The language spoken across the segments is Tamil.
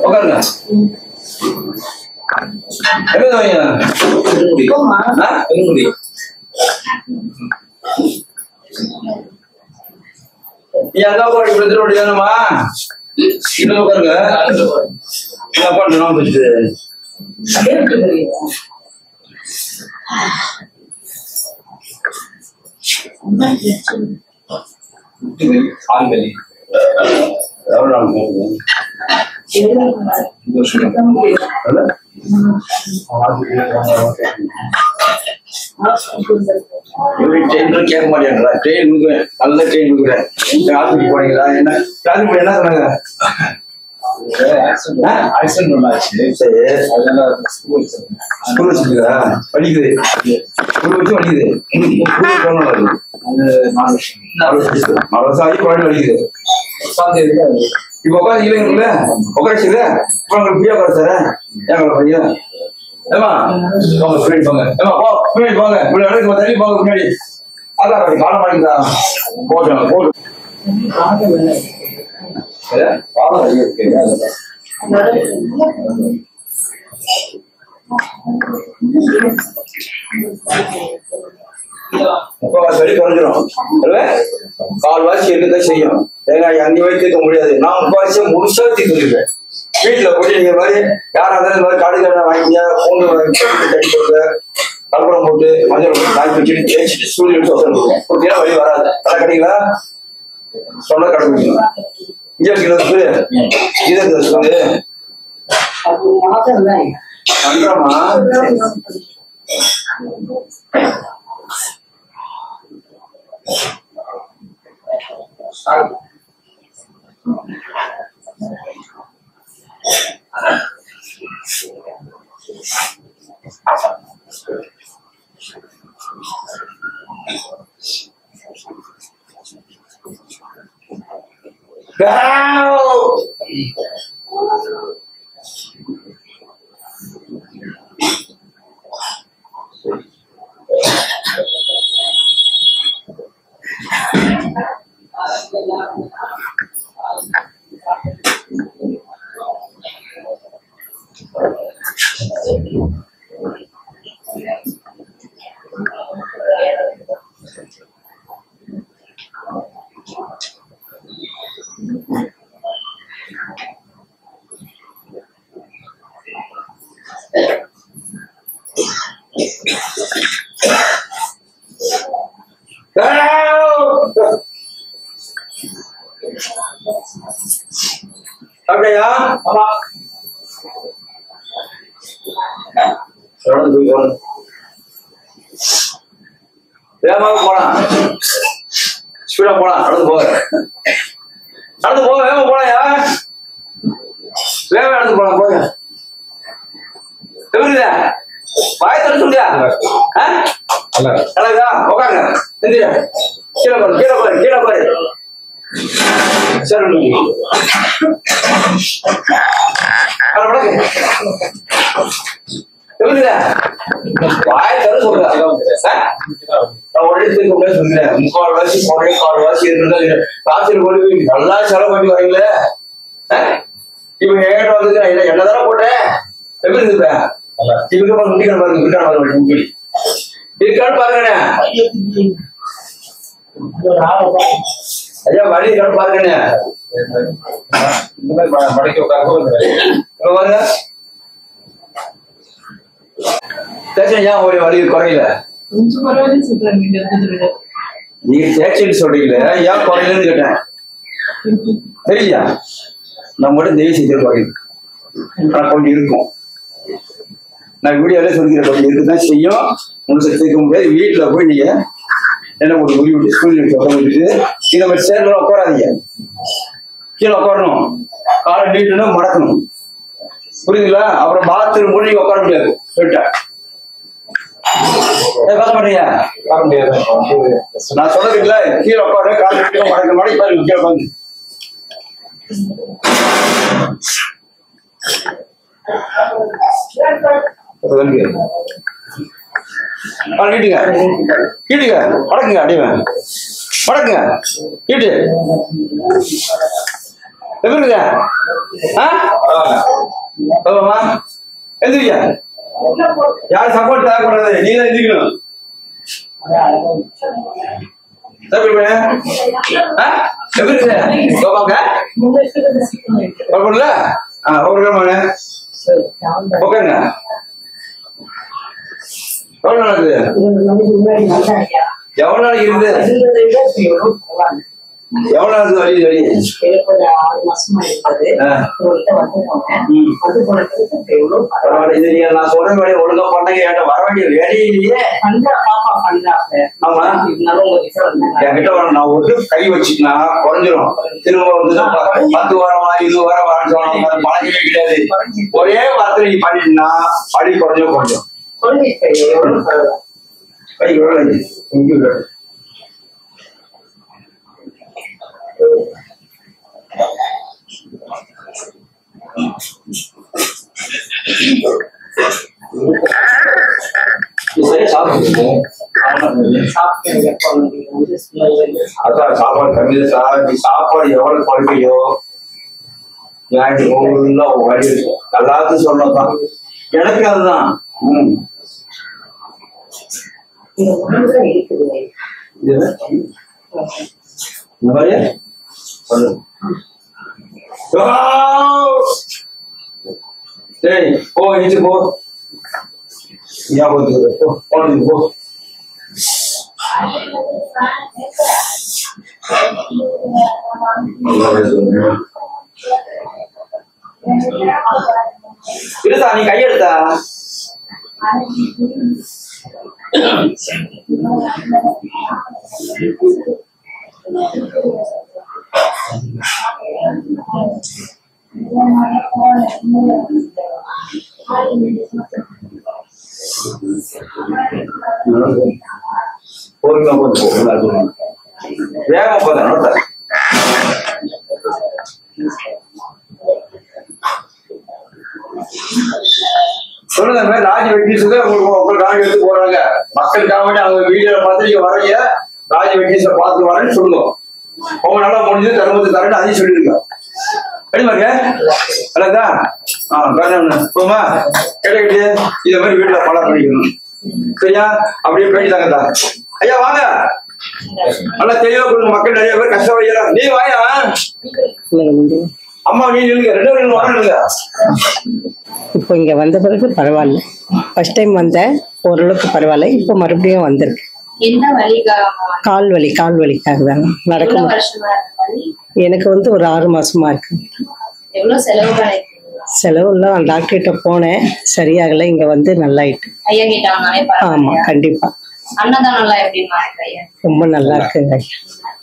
உட்காருங்க. என்ன வைங்க? எங்க போய் இப்படி முடியாதுமா? இன்னும் உட்காருங்க. என்ன பண்ணணும் போச்சு? ஆண்களி எவ்வளவு நாள் போகுது? கேட்க மாட்டேன்றா. ட்ரெயின் நல்ல ட்ரெயின் கொடுக்குறேன். ஹாஸ்பிட்டல் போனீங்களா? என்ன ஹாஸ்பிட்டல் என்ன சொன்னாங்க? படிக்குது வலிக்குது. வலிக்குது. இப்ப உட்காந்துங்களா? உட்காந்துச்சுல இப்ப உங்களுக்கு பிரியா பாரு சார். ஏன் பையன் ஏமா போங்க பின்னாடி போங்க. ஏமா போ பின்னாடி போங்க. தள்ளி போங்க பின்னாடி. அதான் அப்படி காலம் வாங்கிதான் போட்டோம் போட்டு முக்கால்வாசி குறைஞ்சிரும். கால்வாசி இருக்கதான் செய்யும். ஏன்னா அஞ்சு வயசு தீர்க்க முடியாது. நான் முக்கால்வாசி முழுசா தீர்த்துருக்கேன். வீட்டுல போட்டு நீங்க மாதிரி யாரா இருந்தாலும் இந்த மாதிரி கடுகு வாங்கிங்க, பூண்டு தட்டி கொடுங்க, கலப்படம் போட்டு மஞ்சள் போட்டு காய்ச்சி வச்சுட்டு தேய்ச்சிட்டு சூரியன் கொடுத்தீங்கன்னா வழி வராது. கடை கட்டிங்களா சொன்ன கடை கொடுக்கலாம். இங்கே சொல்லு இதை சொல்லு பண்றமா. அப்படியா? வேகமாக போலாம், ஸ்பீடா போலாம். நடந்து போக வேகமா போலையா? வேகமா நடந்து போலாம். போக எப்படிதா வாய தடுக்க முடியாது. நல்லா உட்காங்க. கீழே பாரு கீழே பாரு. சரி வாய தரு சொல்றேன். முக்கால்வாசி கால்வாசி காய்ச்சல் கொண்டு நல்லா செலவு பண்ணி வரீங்களே. இப்ப ஏட்ட வந்து என்னதானே போட்டேன். எப்படி இருந்துப்பேன்? முட்டிக்கான பாருங்க. முட்டி இருக்கான்னு பாருங்கண்ணே. ஐயா வழி இருக்கான்னு பாருங்கண்ணே. மடக்கி பாருங்க. ஏன் ஒரு வழி குறையில? நீங்க சேக்ஷன் சொல்றீங்களே, ஏன் குறையிலன்னு கேட்டேன். தெரியலையா? நம்ம மட்டும் தெய்வ செய்ய குறையுது. கொஞ்சம் இருக்கும். நான் வீடியோல சொல்லிக்கிறேன். கொஞ்சம் இருக்குதான் செய்யும். முழுச சேர்க்க முடியாது. வீட்டுல போய் நீங்க என்ன போட்டு முடி விட்டு ஸ்கூல் விட்டுட்டு இந்த மாதிரி சேர்ல உட்காராதீங்க. கீழே உட்காரணும். காலை நீட்டணும், மடக்கணும். புரியுதுங்களா? அப்புறம் பாத்ரூம் போய் நீங்க உட்கார முடியாது. சொல்லிட்டேன். பார்க்க மாட்டீங்க? பார்க்க முடியாது. நான் சொல்றதுல கீழே உட்காரு, காலை நீட்டணும், மடக்க மடக்கி பாருங்க. கீழே உட்காந்து நீட்டுங்க கீட்டுங்க மடக்குங்க. அடிவேன் மடக்குங்க கீட்டு எப்படி இருக்க? எந்திரிக்க. யாரும் சப்போர்ட் தேவைப்படாது, நீ தான் எந்திரிக்கணும். எப்படி இருக்கு? ஓகேங்க. எவ்வளவு நடக்குது? எவ்வளவு நாளைக்கு இருந்து எவ்வளவு நாளுக்கு வழி வழி? இது நீங்க நான் சொல்ற வேலையை ஒழுங்கா பண்ணங்க. என்கிட்ட வர வேண்டிய வேலையிலேயே ஆமா என்கிட்ட நான் ஒரு கை வச்சுக்கினா குறைஞ்சிரும். திரும்ப வந்து 10 வாரம் 20 வாரம் வரேன்னு சொன்னா பழகவே கிடையாது. ஒரே வாரத்துல நீ பண்ணிட்டுனா படி குறைஞ்சும் கை விரலை சாப்பாடு கம்மி சாப்பாடு எவ்வளவு குறைக்கையோ எல்லாத்தையும் சொல்லதான். எனக்கு அதுதான் இந்த மாதிரி சொல்லு. சரி போ, இச்சு போ. ஞாபகத்துக்கு போ. இருதா நீ கையெடுத்தா வேகமா போதா நோட்ட சொல்லுங்க. இந்த மாதிரி ராஜி வெங்கடேஸ்வர உங்களுக்கு ராஜி எடுத்து போறாங்க. மக்களுக்காக வேண்டி அவங்க வீடியோல பார்த்து நீங்க வரீங்க, ராஜி வெங்கடேஸ்வர பார்த்து வரேன்னு சொல்லுங்க. அவங்க நல்லா முடிஞ்சது தருமத்தை தரேன்னு அதையும் சொல்லிடுங்க. கடிமாங்க அல்லதா போமா கிடைக்கிட்டு இதை மாதிரி வீட்டுல ஃபாலோ பண்ணிக்கணும். சரியா? அப்படியே பேசிட்டாங்கதா. ஐயா வாங்க, நல்லா தெளிவா கொடுங்க. மக்கள் நிறைய பேர் கஷ்டப்படுகிறாங்க. நீ வாயா அம்மா, நீ நில்லுங்க, 2 பேரும் வாங்க. இப்போ இங்க வந்த பிறகு பரவாயில்ல. ஃபர்ஸ்ட் டைம் வந்தேன், ஓரளவுக்கு பரவாயில்ல. இப்போ மறுபடியும் வந்திருக்கு. கால் வலிக்காக தாங்க நடக்கும். எனக்கு வந்து ஒரு 6 மாசமா இருக்கு. செலவுலாம் டாக்டர்கிட்ட போனேன், சரியாகல. இங்க வந்து நல்லாயிட்டு. ஆமா கண்டிப்பா ரொம்ப நல்லா இருக்குங்க.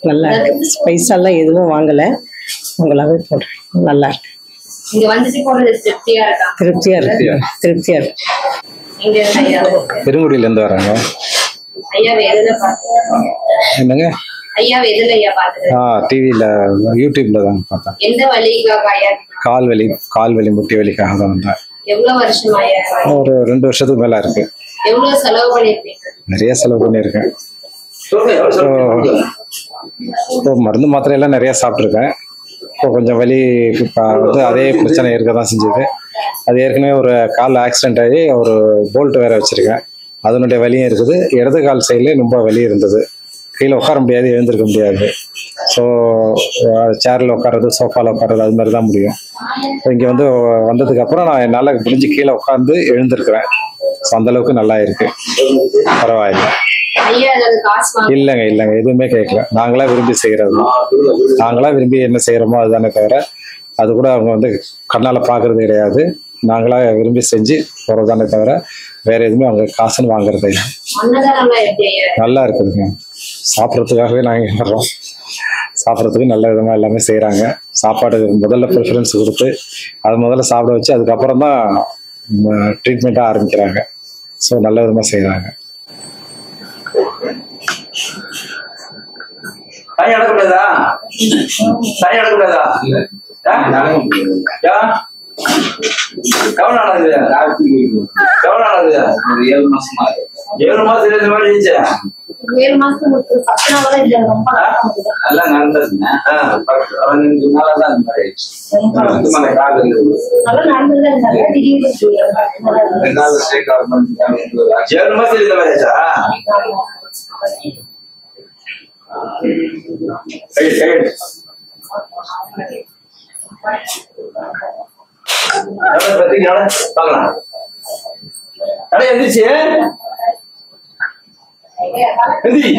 நல்லா இருக்கு. பைசாலாம் எதுவும் வாங்கல, உங்களாவே போடுறேன். நல்லா இருக்கு. திருப்தியா இருக்கு. பெருங்குடியில இருந்து வராங்க. என்னங்க? டிவில யூடியூப்ல தான் பார்த்தேன். கால் வலி முட்டி வலிக்காக தான் வந்தேன். ஒரு 2 வருஷத்துக்கு மேல இருக்கு. நிறைய செலவு பண்ணியிருக்கேன். மருந்து மாத்திரை எல்லாம் நிறைய சாப்பிட்ருக்கேன். இப்போ கொஞ்சம் வலி வந்து அதே பிரச்சனை இருக்க தான் செஞ்சது. அது ஏற்கனவே ஒரு கால் ஆக்சிடென்ட் ஆகி ஒரு போல்ட் வேற வச்சிருக்கேன், அதனுடைய வலியும் இருக்குது. இடது கால் சைட்லேயே ரொம்ப வலி இருந்தது. கீழே உட்கார முடியாது, எழுந்திருக்க முடியாது. ஸோ சேரில் உட்காறது, சோஃபாவில் உட்காறது, அது மாதிரி தான் முடியும். இங்கே வந்து வந்ததுக்கப்புறம் நான் என்னால் முடிஞ்சு கீழே உட்காந்து எழுந்திருக்கிறேன். ஸோ அந்தளவுக்கு நல்லா இருக்கு, பரவாயில்லை. இல்லைங்க எதுவுமே கேட்கல. நாங்களா விரும்பி செய்கிறது தான். நாங்களா விரும்பி என்ன செய்கிறோமோ அதுதானே தவிர அது கூட அவங்க வந்து கண்ணால் பார்க்கறது கிடையாது. நாங்களா விரும்பி செஞ்சு போகிறதானே தவிர வேற எதுவுமே அவங்க காசுன்னு வாங்குறது இல்லை. நல்லா இருக்குதுங்க. சாப்பிட்றதுக்காகவே நாங்கள் வர்றோம். சாப்பிட்றதுக்கு நல்ல விதமாக எல்லாமே செய்கிறாங்க. சாப்பாடு முதல்ல ப்ரிஃபரன்ஸ் கொடுத்து அது முதல்ல சாப்பிட வச்சு அதுக்கப்புறம் தான் ட்ரீட்மெண்ட்டாக ஆரம்பிக்கிறாங்க. ஸோ நல்ல விதமாக செய்கிறாங்க. எவ்வளவு நாளாகுது? எவ்வளவு நாளாகுது? 7 மாசமா 7 மாசத்துல இந்த மாதிரி இருந்துச்சு. 7 மாசம் 10 நாள் தான் இல்ல, ரொம்ப நல்லா நடந்ததுங்க. 15 நாளா தான் இந்த மாதிரி ஆயிடுச்சு. கால் நல்லா நடந்ததுதான் இருந்தாங்க. திடீர்னு 2 ஸ்டேட் கவர்மெண்ட் 7 மாசத்துல இந்த மாதிரி ஆச்சா? பாக்கலாம் கடை எந்திரிச்சு எந்திரி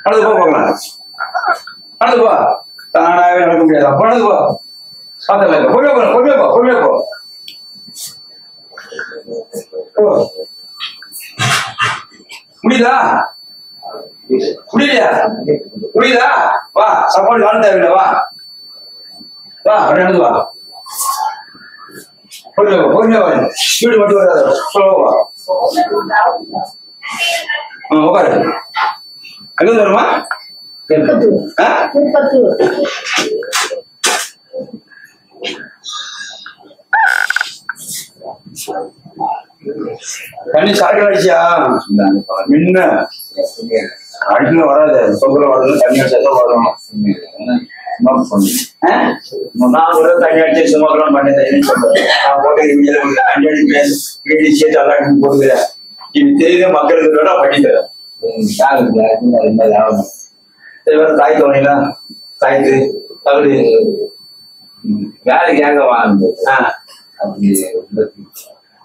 நடந்து போ பார்க்கலாம். நடந்து போ. தானாவே நடக்க முடியாது. அப்ப நடந்து போ. பார்த்தல பொறுமையா போ, பொறுமையா போ, பொறுமையா போ. முடியுதா? முடியலையா? முடியுதா? வா, சாப்பாடு காண தேவையில்லை. வா வா, நடந்து வா. பொறுமையா போ, பொறுமையா வா. ஸ்பீடு மட்டும் வராது. ஸ்லோவா உட்காரு. அங்க வருமா? தண்ணி சரக்கு அடிச்சியா? முன்ன அடிக்கல வராது. சொகுல வர்றது தண்ணி அடிச்சா வரும். நான் கூட தண்ணி அடிச்சு சும்மாக்கெல்லாம் பண்ணேன். நான் போட்டு தண்ணி அடிப்பேன். வீட்டு சேர்த்து எல்லாம் போடுகிறேன். இது தெரியுது மக்களுக்கு வேணா பண்ணிக்கிறேன். தாய் தோணிலாம் தாய்த்து தகுதி வேலைக்கு ஏங்க வாங்க.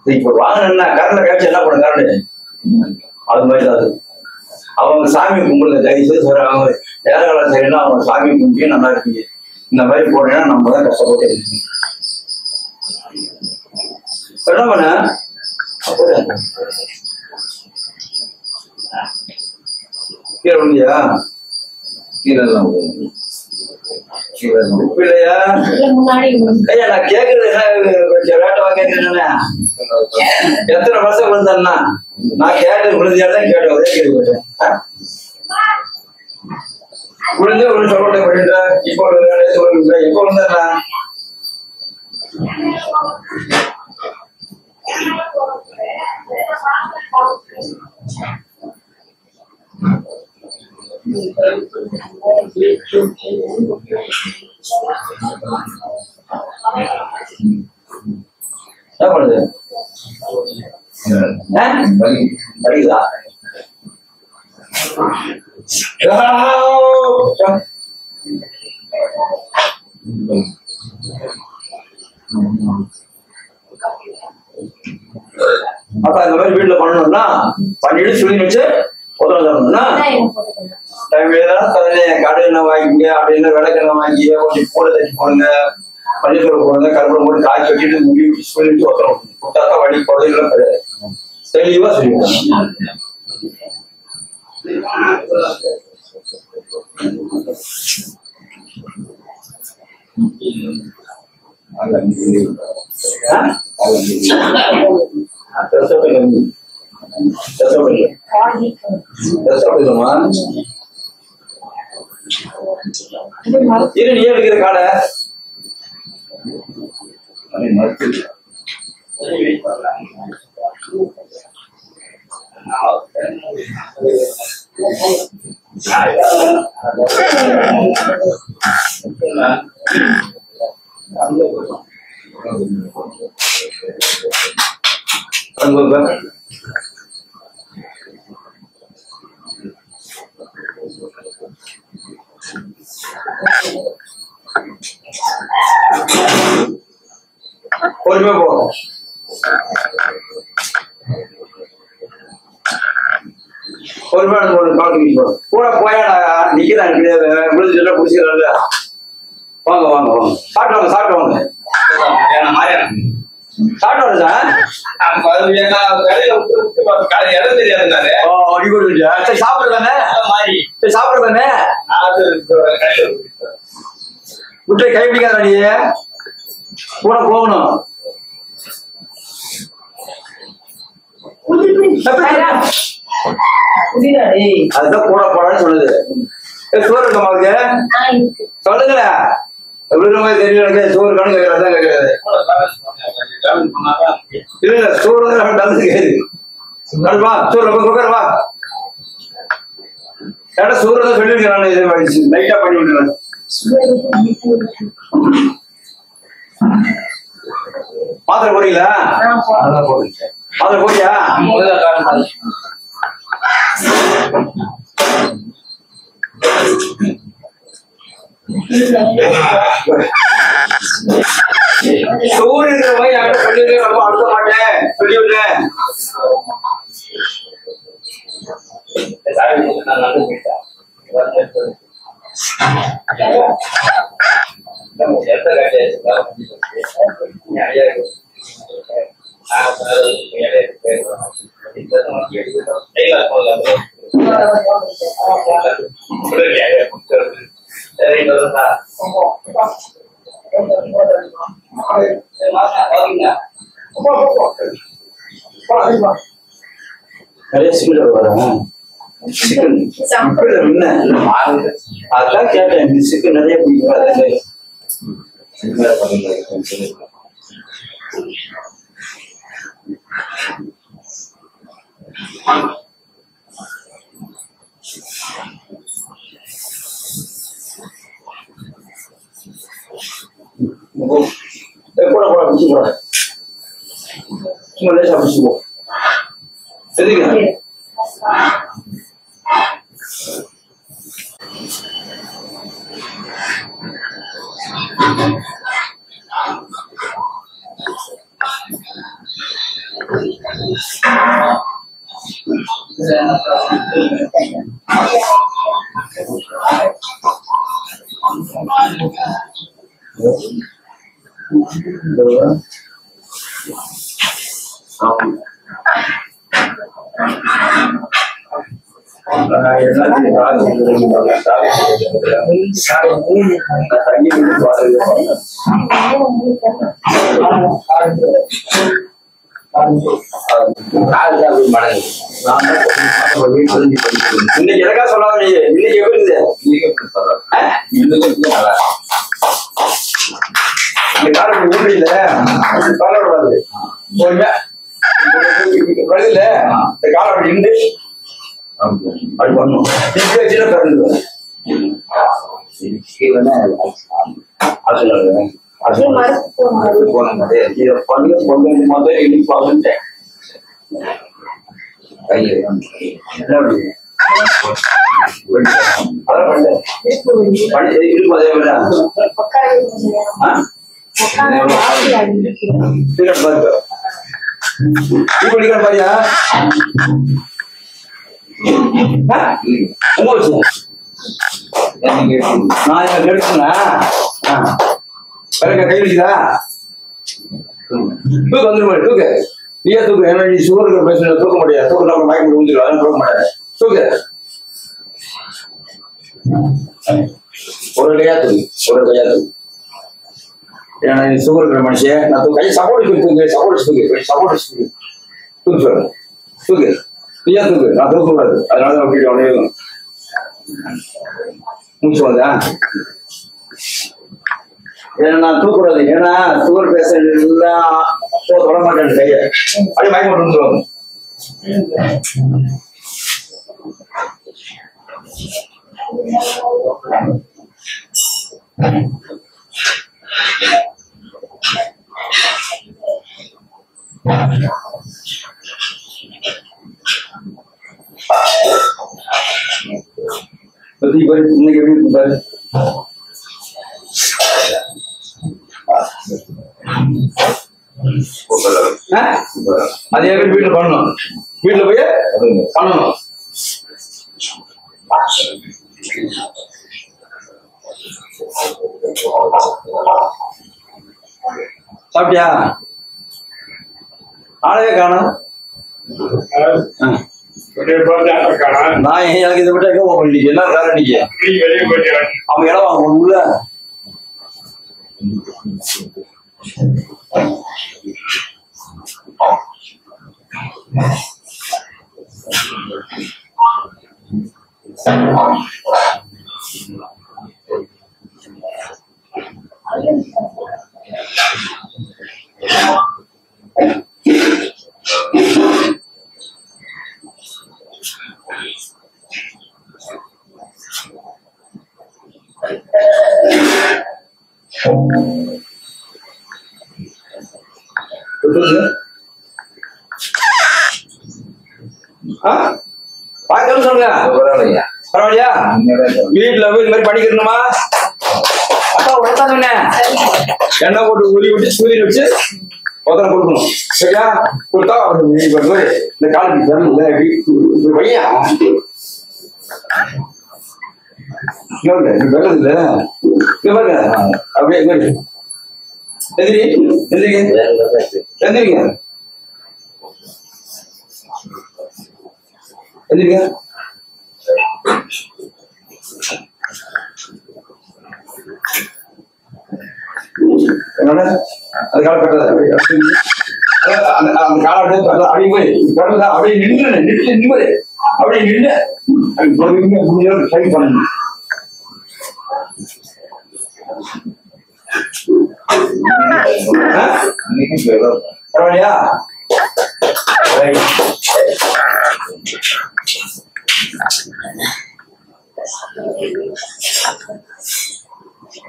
இப்ப வாங்கினா கரண்ட கழிச்சு என்ன பண்ண கரண்டு அது மாதிரி தான். அவங்க சாமி கும்பிடுங்க தயவு செய்து சொல்றாங்க. அவங்க நேரங்காலம் சரின்னா அவங்க சாமி கும்பிட்டு நல்லா இருக்கீங்க. இந்த மாதிரி போனீங்கன்னா நம்ம தான் கஷ்டப்பட்டு இருக்கீங்க. என்ன பண்ண கீழே விழுந்தியா? கீழே இல்லையா? ஐயா நான் கேக்குறது என்ன கொஞ்சம் வேட்டவா கேட்கிறேன். எத்தனை வருஷம் விழுந்தேன்னா நான் கேட்டது விழுந்தியாதான் கேட்டேன். ஒரே கேள்வி கேட்டேன். விழுந்து ஒரு சொல்ல விழுந்த இப்போ எப்போ விழுந்தா? என்ன பண்ணுது? படிக்குதா? அப்ப இந்த மாதிரி வீட்டுல பண்ணணும்னா பண்ணிட்டு சொல்லி வச்சு உதவணும்னா டைம் கடை எண்ணெய் வாங்கிங்க. அப்படின்னு விளக்கெண்ணெய் வாங்கி கொஞ்சம் கூட தச்சு போடுங்க. பள்ளிக்கூட போடுங்க. கருப்பை போட்டு காய் வச்சுட்டு முடிவு சொல்லிட்டு உத்தரவு கொடுத்தாக்கா வழி குறையெல்லாம் கிடையாது. தெளிவா சொல்லிவிட்டாங்க. இரு நீ எடுக்கிற காடை பொறுமையா போ. பொறுமையா கூட போயா நிக்கிறாங்க. விழுந்துட்டு புடிச்சுக்கிறாங்க. வாங்க வாங்க வாங்க சாப்பிட்டு வாங்க சாப்பிட்டு சார். இடம் தெரியாதுனாரு. சரி சாப்பிடுறானே சரி சாப்பிடுறானே விட்டு கை பிடிக்காத நீ கூட போகணும். அதுதான் கூட போடான்னு சொல்லுது. சோறு இருக்கமாவுக்கு சொல்லுங்களேன். எப்படி மாதிரி தெரியல சோறு கணக்கு கேட்கறதான் கேட்கறது இல்ல சோறு தான் கலந்து கேக்குது வா சோறு உட்காருவா ஏடா சோறு தான் சொல்லியிருக்கேன் நான் இதை லைட்டா பண்ணி விட்டுறேன் மாத்திரை போறீங்களா மாத்திரை போறியா சோறு இருக்கிற யார்கிட்ட சொல்லிருக்கேன் நம்ம அழுத்த மாட்டேன் சொல்லிவிட்டேன் நிறைய சிக்கல் வரும் சிக்கன் அதான் கேட்டேன் சிக்கன் நிறைய பிடிக்கும் போட போட பிடிச்சி போட சும்மா லேசா பிடிச்சி போ சரிங்க இன்னைக்கு எனக்கா சொல்லாத நீங்க இன்னைக்கு எப்படி இல்ல பரவாயில்ல வருதுல இந்த காலம் அப்படி இருந்து அப்படி பண்ணும் இனிப்பாகுன்ட்டேன் பாரியா நான் எடுத்துனா கை வச்சுதா தூக்கு வந்துருமா தூக்கு நீயே தூக்கு ஏன்னா நீ சுகருக்கு பேசுற தூக்க முடியாது தூக்கு நம்ம மயக்கம் விழுந்துடும் அதெல்லாம் தூக்க முடியாது தூக்கு ஒரு கையா தூக்கு ஒரு கையா தூக்கு ஏன்னா நீ சுகர் இருக்கிற மனுஷன் நான் கையை சப்போர்ட் தூக்கு சப்போர்ட் தூக்கு சொல்றேன் தூக்கு நீயா தூக்கு நான் தூக்க கூடாது அதனால அப்படி அவனே மூச்சு வந்தா ஏன்னா நான் தூக்கூடாது ஏன்னா சுகர் பேஷண்ட் எல்லாம் தொட மாட்டேன் கையை அப்படி மயக்கம் போட்டு வந்துருவாங்க இன்னைக்கு எப்படி இருக்கு பாரு அதே மாதிரி வீட்டுல பண்ணணும் வீட்டுல போய் பண்ணணும் சாப்பிட்டியா ஆளவே காணும் நான் எனக்கு இதை விட்டு எங்க போக முடியும் என்ன வேலை நீங்க அவன் இடம் வாங்க உள்ள பாக்கணும் சொல்லுங்க. பரவாயில்லையா? வீட்டுல போய் இந்த மாதிரி படிக்கணுமா? அப்பா உடத்தான் சொன்னேன். எண்ணெய் போட்டு உரி விட்டு சூரியன் வச்சு முதல்ல கொடுக்கணும். சரியா? கொடுத்தா இந்த காலத்துக்கு பையா வெள்ளது இல்ல பாருங்க. அப்படியே எந்திரி எந்திரிங்க எந்திரிங்க எந்திரிங்க. என்னோட அது கால கட்டுறது அந்த கால அப்படியே போய் அப்படியே நின்று அப்படியே நின்று ட்ரை பண்ணணும். பரவாயில்லையா?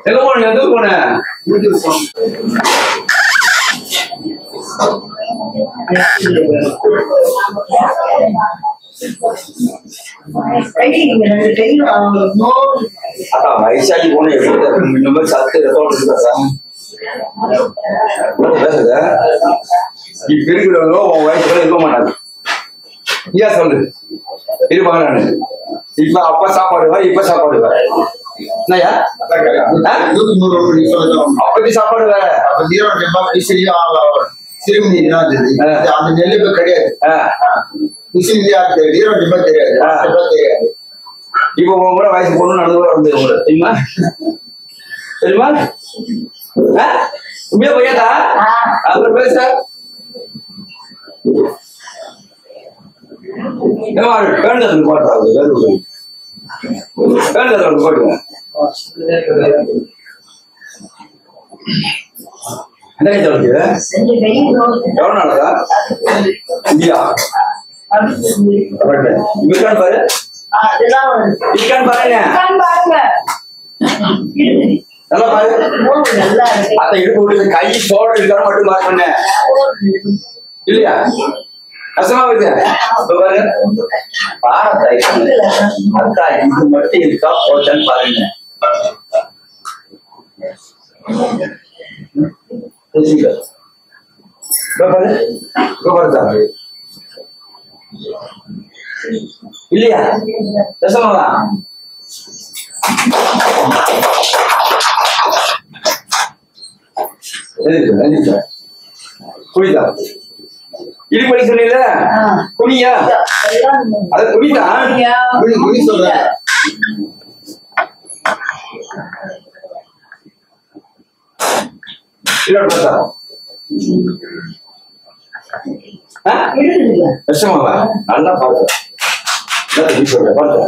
எங்க போன எங்க போன அக்கா வயசாகி போன இந்த மாதிரி சத்து பேசுத இப்ப இருக்கிறவங்க உன் வயசுல இருக்க மாட்டாங்க. ஏன் சொல்லு இருப்பாங்க. நானு இப்ப அப்ப சாப்பாடு இப்ப சாப்பாடு வேற என்னையா அப்படி சாப்பாடு வேற அந்த நெல் இப்ப கிடையாது. தெரியாது. இப்ப உங்க கூட வயசு பொண்ணு நடந்து வந்து தெரியுமா தெரியுமா? உண்மையா பையதா? அப்புறம் பேச பேருந்து போட்டாங்க பேருந்து போட்டுங்க. என்ன கைத்தவளுக்கு எவ்வளவு நாளதா இல்லையா? இருக்கான்னு பாரு இருக்கான்னு பாருங்க நல்லா பாரு. அத்த இடுப்பு விட்டு கை சோடு இருக்கான்னு மட்டும் பாருங்க இல்லையா? கஷ்டமா இருக்கு பாருங்க. பாரத்தாய் அக்கா இது மட்டும் இருக்கா போச்சான்னு பாருங்க. இல்லையா? கஷ்டமாதான் குடிதா இடுப்படி சொன்னீங்க குடியா? அது குடிதான் குடி சொல்ற கஷ்டமாவா? நல்லா பாருங்க பாருங்க.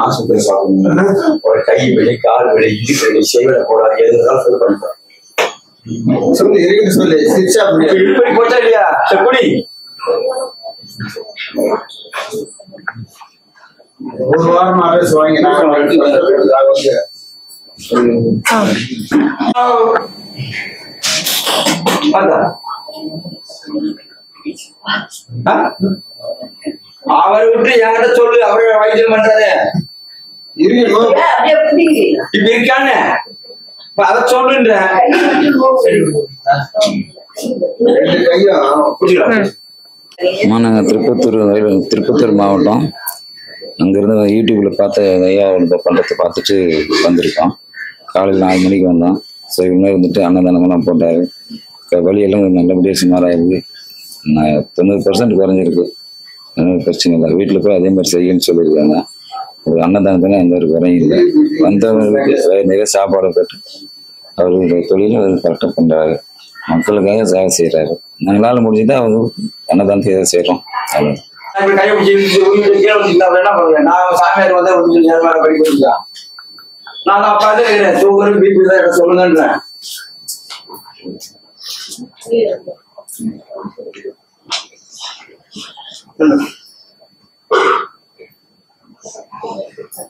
ஆஸ்பத்திரி சாப்பிடணும். ஒரு கை வலி கால் வலி இடுப்பு செய்வதை போடாது எதுனாலும் சொல்லி பண்ணுறேன். சொல்லு இருக்கு சொல்லு சிரிச்சா இப்படி போச்சா இல்லையா? குடி ஒரு வாரமாவே சுவாங்க அவரை விட்டு என்கிட்ட சொல்லு. அவரை வைத்தியம் பண்றாரு இப்ப இருக்கான்னு அத சொல்லுன்ற நாங்கள் திருப்பத்தூர் மாவட்டம். அங்கேருந்து யூடியூப்பில் பார்த்து ஐயா பண்ணுறதை பார்த்துட்டு வந்திருக்கோம். காலையில் 4 மணிக்கு வந்தோம். சரி இன்னும் இருந்துட்டு அன்னதானமெல்லாம் போட்டார். வழியெல்லாம் நல்லபடியாக சுமாராகிருக்கு. 90% குறைஞ்சிருக்கு. பிரச்சனை இல்லை. வீட்டில் போய் அதே மாதிரி செய்யணும்னு சொல்லியிருக்காங்க. ஒரு அன்னதானத்தில் எந்த ஒரு குறையும் இல்லை. வந்தவங்களுக்கு நிறைய சாப்பாடு போட்டு அவருடைய தொழிலை கரெக்டாக பண்ணுறாரு. மக்களுக்காக சேவை செய்கிறாரு. எங்களால் முடிஞ்சுதான் அவங்க அன்னதானத்தை எதாவது செய்கிறோம். அவ்வளோ கையை பிடிச்சி கீழே வச்சுருந்தா என்ன பண்ணுவேன்? நான் சாமியார் வந்தா ஒரு நேரமாக படிக்க வச்சுக்கா. நான் தான் உட்காந்து இருக்கிறேன். சுகர் பிபி தான் சொல்லுங்கன்றேன்.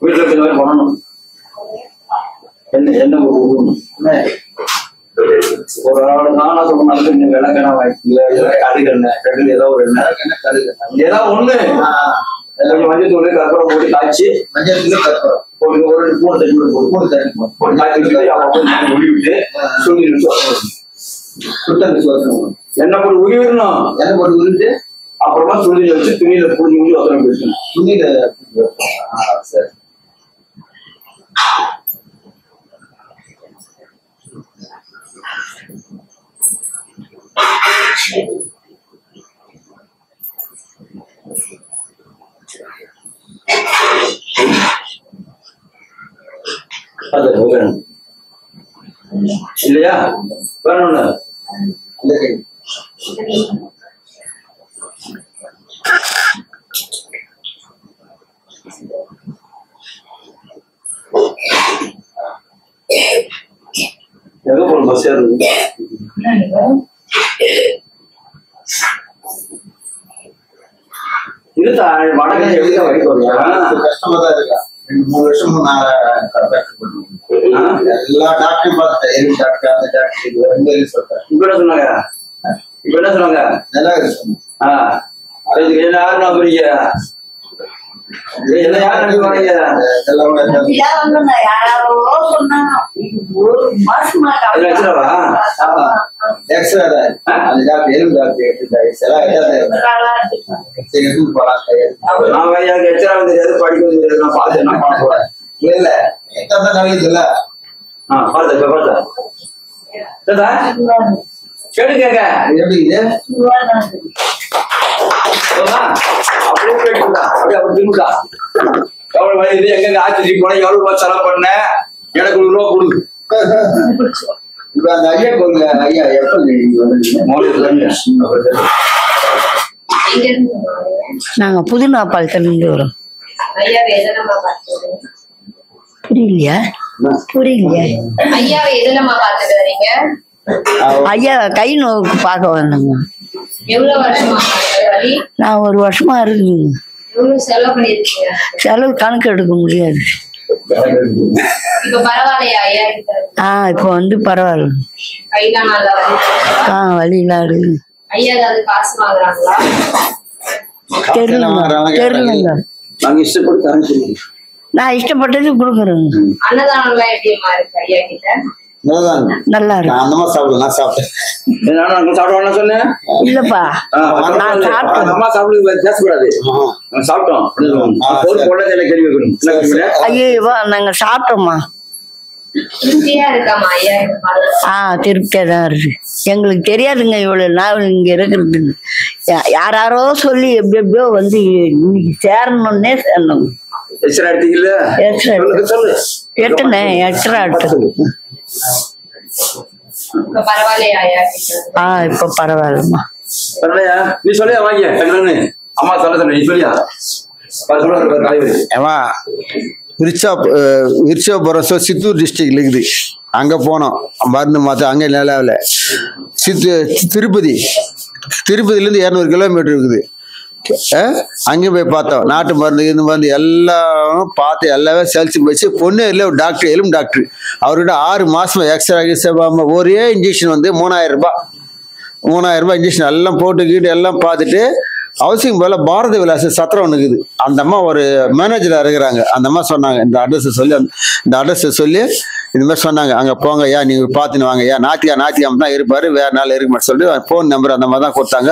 வீட்டுல கொஞ்சம் பண்ணணும். என்ன ஒரு ஆள் நானா சொன்னாலும் இந்த விளக்கெண்ண வாய்ப்பு கடுகு ஏதோ ஒரு ஏதாவது ஒண்ணு கொஞ்சம் மஞ்சள் தூள் கற்பூரம் போட்டு காய்ச்சி மஞ்சள் தூள் கற்பூரம் போட்டு ஒரு மூணு தண்ணி மூணு தண்ணி போட்டு காய்ச்சி உருவிட்டு சொல்லி எண்ணெய் போட்டு உருவிடணும். எண்ணெய் போட்டு உருவிட்டு அப்புறமா துணியில வச்சு துணியில புரிஞ்சு முடிஞ்சு ஒத்தனை பேசணும். துணியில சரி. அது வேணும் இல்லையா? வேணும்னு எங்க போகணும்? பஸ் ஏறுது. இருக்கா வடகை எழுத வரைக்கும் கஷ்டமா தான் இருக்கா. 2-3 வருஷமும் நான் எல்லா டாக்டரையும் பார்த்தேன். எலும்பு டாக்டர், அந்த டாக்டர், இது ரெண்டு சொல்றேன். இப்ப என்ன சொன்னாங்க? நல்லா இருக்கு. அதுக்கு என்ன யாரு நம்புறீங்க? என்ன யார் நம்புவாங்க? எக்ஸ்ட்ரா அந்த டாக்டர் எலும்பு டாக்டர் நான் எச்சரா வந்து படிக்க நான் பார்த்தேன். நான் பார்க்க போறேன். இல்ல எத்தனை நாளைக்கு இல்ல பார்த்தேன் கேட்டுக்கங்க. எப்படி இது அப்படியே கேட்டுக்கா. அப்படியே அப்படி திரும்பா. எவ்வளவு வயது எங்க ஆட்சி போன எவ்வளவு ரூபாய் செலவு பண்ண? எனக்கு 1 ரூபா கொடு. இப்ப அந்த ஐயா கொடுங்க. ஐயா எப்ப நாங்க புதுநாப்பாளத்திலிருந்து வரோம். புரியலையா? ஐயாவை எதுலமா பாத்துட்டு வரீங்க? ஐயா கை நோவுக்கு பார்க்க வந்தேங்க. எவ்வளவு வருஷமா வலி? நான் 1 வருஷமா இருக்குங்க. எவ்வளவு செலவு பண்ணிருக்கீங்க? செலவு கணக்கு எடுக்க முடியாது. இப்ப பரவாயில்லையா ஐயா கிட்ட? இப்போ வந்து பரவாயில்ல. கைதான் நல்லா வலியெல்லாம் இருக்கு. ஐயா ஏதாவது காசு வாங்குறாங்களா? தெரியலங்க. நாங்க இஷ்டப்பட்டு தரேன்னு சொல்லுங்க. நான் இஷ்டப்பட்டது கொடுக்குறேங்க. அன்னதானம் எல்லாம் எப்படிமா இருக்கு ஐயா கிட்ட? நல்லா இருக்கு. அந்த மாதிரி சாப்பிடலாம். சாப்பிட்டேன் சாப்பிடுவோம் சொன்னேன் இல்லப்பா, நான் சாப்பிட்டேன். அம்மா சாப்பிடுறது பேசக்கூடாது. சாப்பிட்டோம். ஐயோ நாங்க சாப்பிட்டோம்மா. திருப்தியா இருக்காமா ஐயா? திருப்தியா தான் இருக்கு. எங்களுக்கு தெரியாதுங்க இவ்வளவு நாள் இங்க இருக்கிறது. யாரோ சொல்லி எப்படியோ வந்து இன்னைக்கு சேரணும்னே சேரணும். எக்ஸ்ட்ரா எடுத்தீங்கல்ல? எட்டுனே எக்ஸ்ட்ரா எடுத்து. இப்ப பரவாயில்லையா ஐயா கிட்ட? இப்ப பரவாயில்லம்மா. பரவாயில்லையா? நீ சொல்லியா வாங்க அம்மா சொல்ல நீ சொல்லியா விருட்சாபுரம் சித்தூர் டிஸ்ட்ரிக்ட்ல இருக்குது. அங்க போனோம் மருந்து மாத்த. அங்க நிலாவில் திருப்பதியிலேருந்து 200 கிலோமீட்டர் இருக்குது. அங்கேயும் போய் பார்த்தோம். நாட்டு மருந்து இந்த மருந்து எல்லாம் பார்த்து எல்லாமே செலுத்தி போச்சு. பொன்னேரியில் ஒரு டாக்டர், எலும்பு டாக்டர், அவர்கிட்ட 6 மாசமா எக்ஸ்ட்ரா ஒரே இன்ஜெக்ஷன் வந்து 3000 ரூபாய் இன்ஜெக்ஷன் எல்லாம் போட்டுக்கிட்டு எல்லாம் பார்த்துட்டு ஹவுசிங் போல பாரத விலாச சத்திரம் ஒன்று இருக்குது. அந்த அம்மா ஒரு மேனேஜராக இருக்கிறாங்க. அந்த அம்மா சொன்னாங்க இந்த அட்ரஸை சொல்லி இந்த மாதிரி சொன்னாங்க. அங்கே போங்க ஐயா, நீங்கள் பார்த்துன்னு வாங்க ஐயா. ஞாயிற்றுக்கிழமை தான் இருப்பார், வேறு நாள் இருக்க மாட்டேன்னு சொல்லிட்டு ஃபோன் நம்பர் அந்த மாதிரி தான் கொடுத்தாங்க.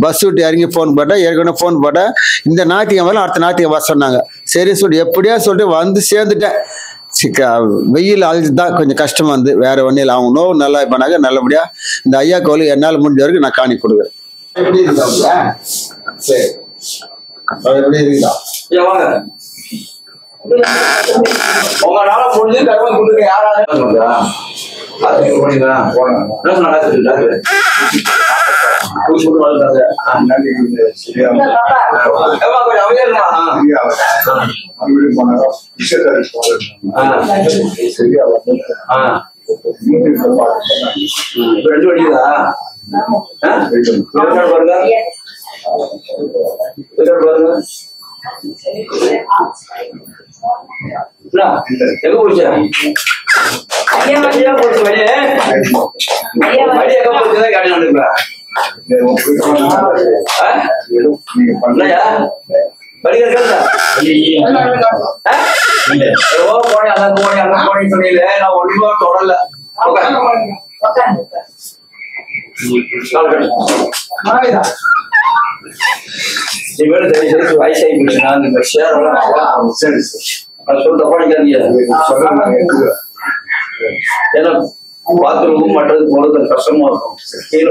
பஸ் விட்டு இறங்கி ஃபோன் போட்டேன். ஏற்கனவே ஃபோன் போட்டேன். இந்த ஞாயிற்றுக்கிழமை அடுத்த ஞாயிற்றுக்கிழமை வர சொன்னாங்க. சரின்னு சொல்லிட்டு எப்படியா சொல்லிட்டு வந்து சேர்ந்துட்டேன். வெயில் அழிஞ்சு தான் கொஞ்சம் கஷ்டமா இருந்து, வேற ஒன்றும் இல்லை. அவங்க நோவு நல்லா பண்ணாங்க. நல்லபடியா இந்த ஐயா கோவில் என்னால் முடிஞ்ச வரைக்கும் நான் காணி கொடுக்குறேன். எப்படி இருக்கா? சரி, எப்படி இருக்கா? உங்களால முடிஞ்சு கருவம் கொடுக்க யாராவது ஊசி போட்டு வளர்த்தாங்க. ஏம்மா, கொஞ்சம் அமைதியா இருமா. இப்ப 2 வடிக்குதா? பாருங்க பாருங்க. எங்க போச்சு? போச்சு வழி. வழி எங்க போச்சுதான் காட்டி வந்துருக்கா? வழி இருக்கா? போனேன் அதான் போனேன் அதான் போனேன்னு சொன்னீங்களே, நான் ஒன்றுமா தொடரல. வயசாகி போச்சுன்னா இந்த ஷேர் சொல்ற படிக்காதீங்க. ஏன்னா பாத்ரூம் மற்றது போறது கஷ்டமா இருக்கும். கீழே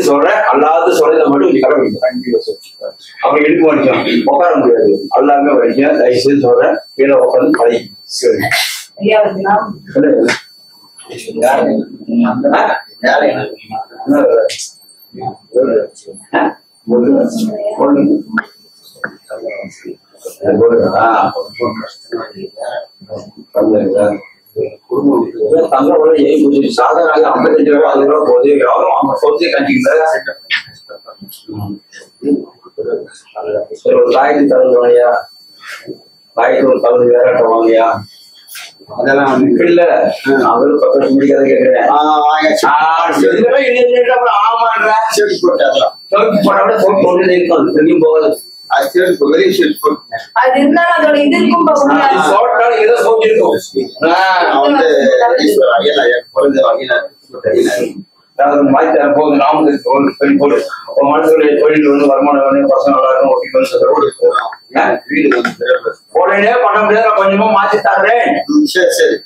சொல்றேன் அல்லாத சொல்றத மட்டும் அப்படி இழுக்க மாட்டோம், உட்கார முடியாது. எல்லாருமே வரைக்கும் தயவு செய்து சொல்றேன், கீழே உட்காந்து பழகி. தங்க சாதாரண 55 ரூபாய் 60 ரூபாய் போகுது. யாரும் அவங்க சொத்தை கண்டிக்கிற ஒரு தாய்க்கு தகுந்த வாங்கியா, தாய்க்கு ஒரு தகுந்த வேற வாங்கியா, அதெல்லாம் இல்ல. அவரு பக்கத்து முடிக்காத கேட்கிறேன். போகாது. அது இருந்தாலும் அதோட இது இருக்கும். போகுது நாம போடு மனசுடைய தொழில் வந்து வருமானம் பசங்க எல்லாரும் உடனே பண்ண முடியாது. நான் கொஞ்சமா மாத்தி தர்றேன். சரி சரி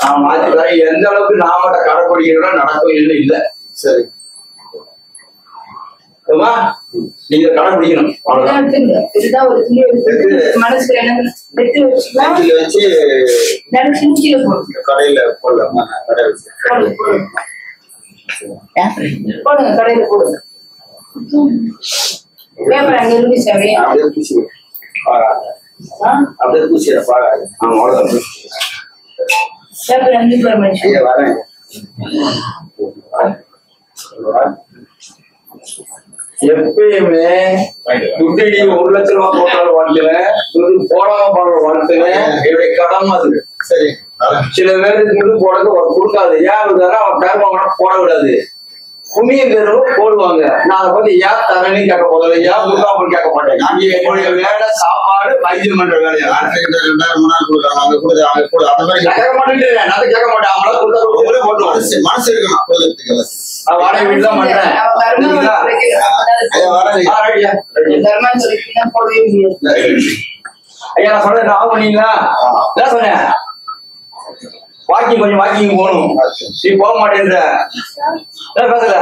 நான் மாத்தி தரேன். எந்த அளவுக்கு நாம கடைப்பிடிக்கிறோம் நடக்கும் இல்லை இல்ல. சரி நீங்க கடைபிடிக்கணும். கடையில போடலாமா? கடையில போடுங்க. அப்படியே பூசிட பாருங்க. வரேன். எப்பயுமே துட்டிடி 1 லட்சம் ரூபாய் போட்டாலும் வாழ்த்துவேன், போடாம போடுற வாழ்த்துவேன். என்னுடைய கடமை அது. சரி சில பேருக்கு முழு போடக்கு கொடுக்காது. ஏன் இருந்தாலும் அவன் பேர் வாங்கினா போட விடாது. புண்ணியம் பேரும் போடுவாங்க. நான் அதை பத்தி ஏன் தரேன்னு கேட்க போதில்லை, ஏன் கொடுக்காமல் கேட்க மாட்டேன். என்னுடைய வேலை சாப்பாடு வைத்தியம் பண்ற வேலையா 2000 நாள் கொடுக்குறாங்க. அங்க கூட அங்க கூட அந்த மாதிரி கேட்க மாட்டேன். நான் கேட்க மாட்டேன். அவங்களால கொடுத்தா போட்டு மனசு இருக்கணும். வாடகை வீடு தான் பண்றேன். ஐயா நான் சொல்றேன் ஆஃப் பண்ணீங்களா? என்ன சொன்னேன்? வாக்கிங் கொஞ்சம் வாக்கிங் போகணும். நீ போக மாட்டேன்ற பேசல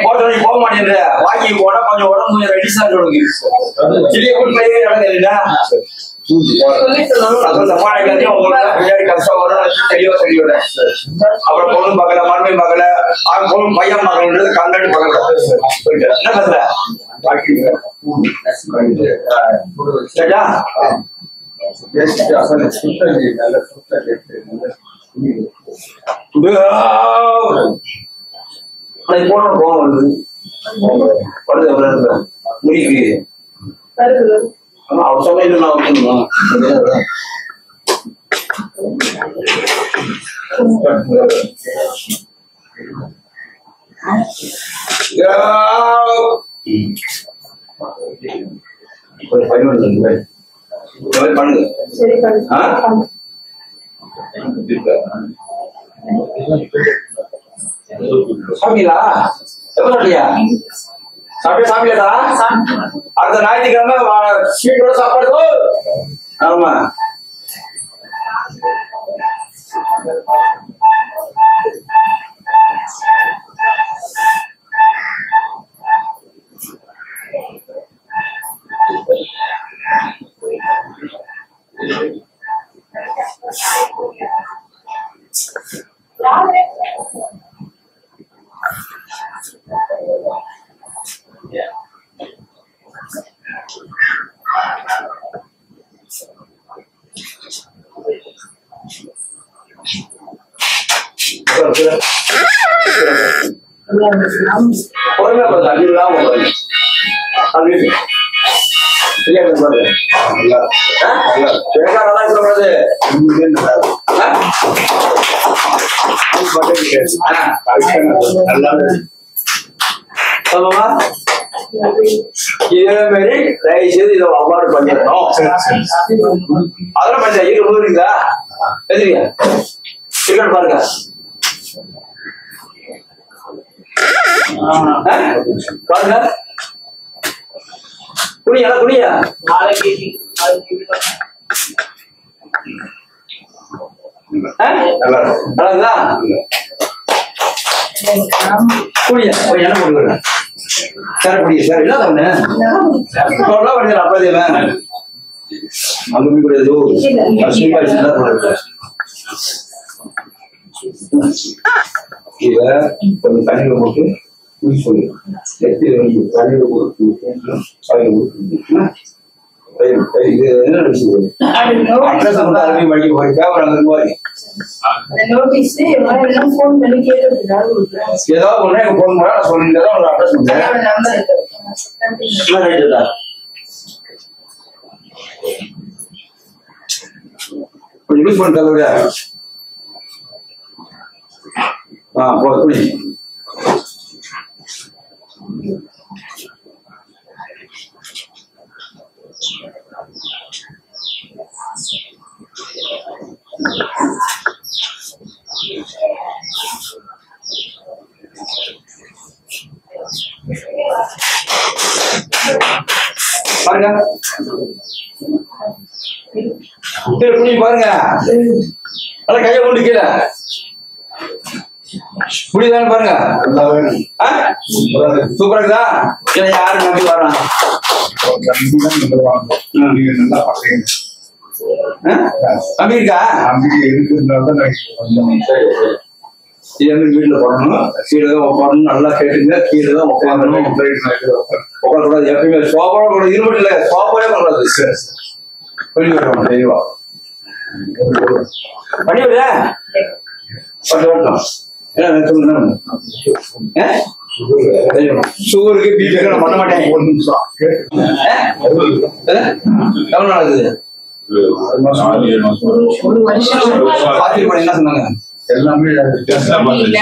போட்ட நீ போக மாட்டேன்ற. வாக்கிங் போனா கொஞ்சம் உடம்பு கொஞ்சம் ரெடிஸா சொல்லுங்க. சிலிய கூட்டு பையன் நடக்குதுல்ல கஷ்டம் வரும். தெளிவா தெளிவிட அப்புறம் பொண்ணு பார்க்கல, மறுபடியும் பார்க்கல, பொண்ணு பையன் பார்க்கணுன்றது கண்டாடி பார்க்கல. என்ன பேசல சரியா? போன கோவம் வருது முடிக்கு. ஆனா அவர் சமையல் நான் பண்ணுங்க. சாப்பிட்டீங்களா? எப்ப சாப்பிட்டியா? சாப்பிட்டியா? அடுத்த ஞாயிற்றுக்கிழமை ஸ்வீட்டோட சாப்பாடு. ஆமா பொறுமையா போகுது அடிலாம் போகுது அப்படி சொல்றது சொல்லுமா இதே மாதிரி தயவு செய்து இதை அவார்டு பண்ணிடணும். அதெல்லாம் பண்ண இருக்கு இருக்குதா எதிரியா டிக்கெட் பாருங்க. பாருங்க குடியா குடியா நல்லா குடியா என்ன போடுவேன் சார் குடிய சார் இல்ல ஒண்ணு அப்பதே அங்க கூடாது இத கொஞ்சம் தண்ணியில போட்டு யூஸ் பண்ணு தண்ணியில போட்டு இது என்ன ஏதாவது ஒண்ணு போன் பண்ணா நான் சொல்லிட்டு அட்ரஸ் கொஞ்சம் யூஸ் பண்ணிட்டாங்க. குடி பாருங்க குடி பாருங்க நல்லா கையை கொண்டு கீழே புரியுதான்னு பாருங்க. சூப்பரா இருக்குதா? யாரு நம்பி வர்றான் நம்பி இருக்கா? வீட்டுல போடணும், கீழே தான் உட்காரணும். நல்லா கேட்டுங்க, கீழே தான் உட்காரணும். உட்காரக்கூடாது எப்பயுமே. சோபா கூட இருபட்டு இல்ல, சோபாவே பண்ணக்கூடாது. சொல்லி விடுறோம் தெளிவா பண்ணி விட சுகருக்கு பிபிக்கு நான் பண்ண மாட்டேன். ஒரு நிமிஷம் எவ்வளவு நாள் ஆகுது? என்ன சொன்னாங்க? எல்லாமே கொஞ்சம்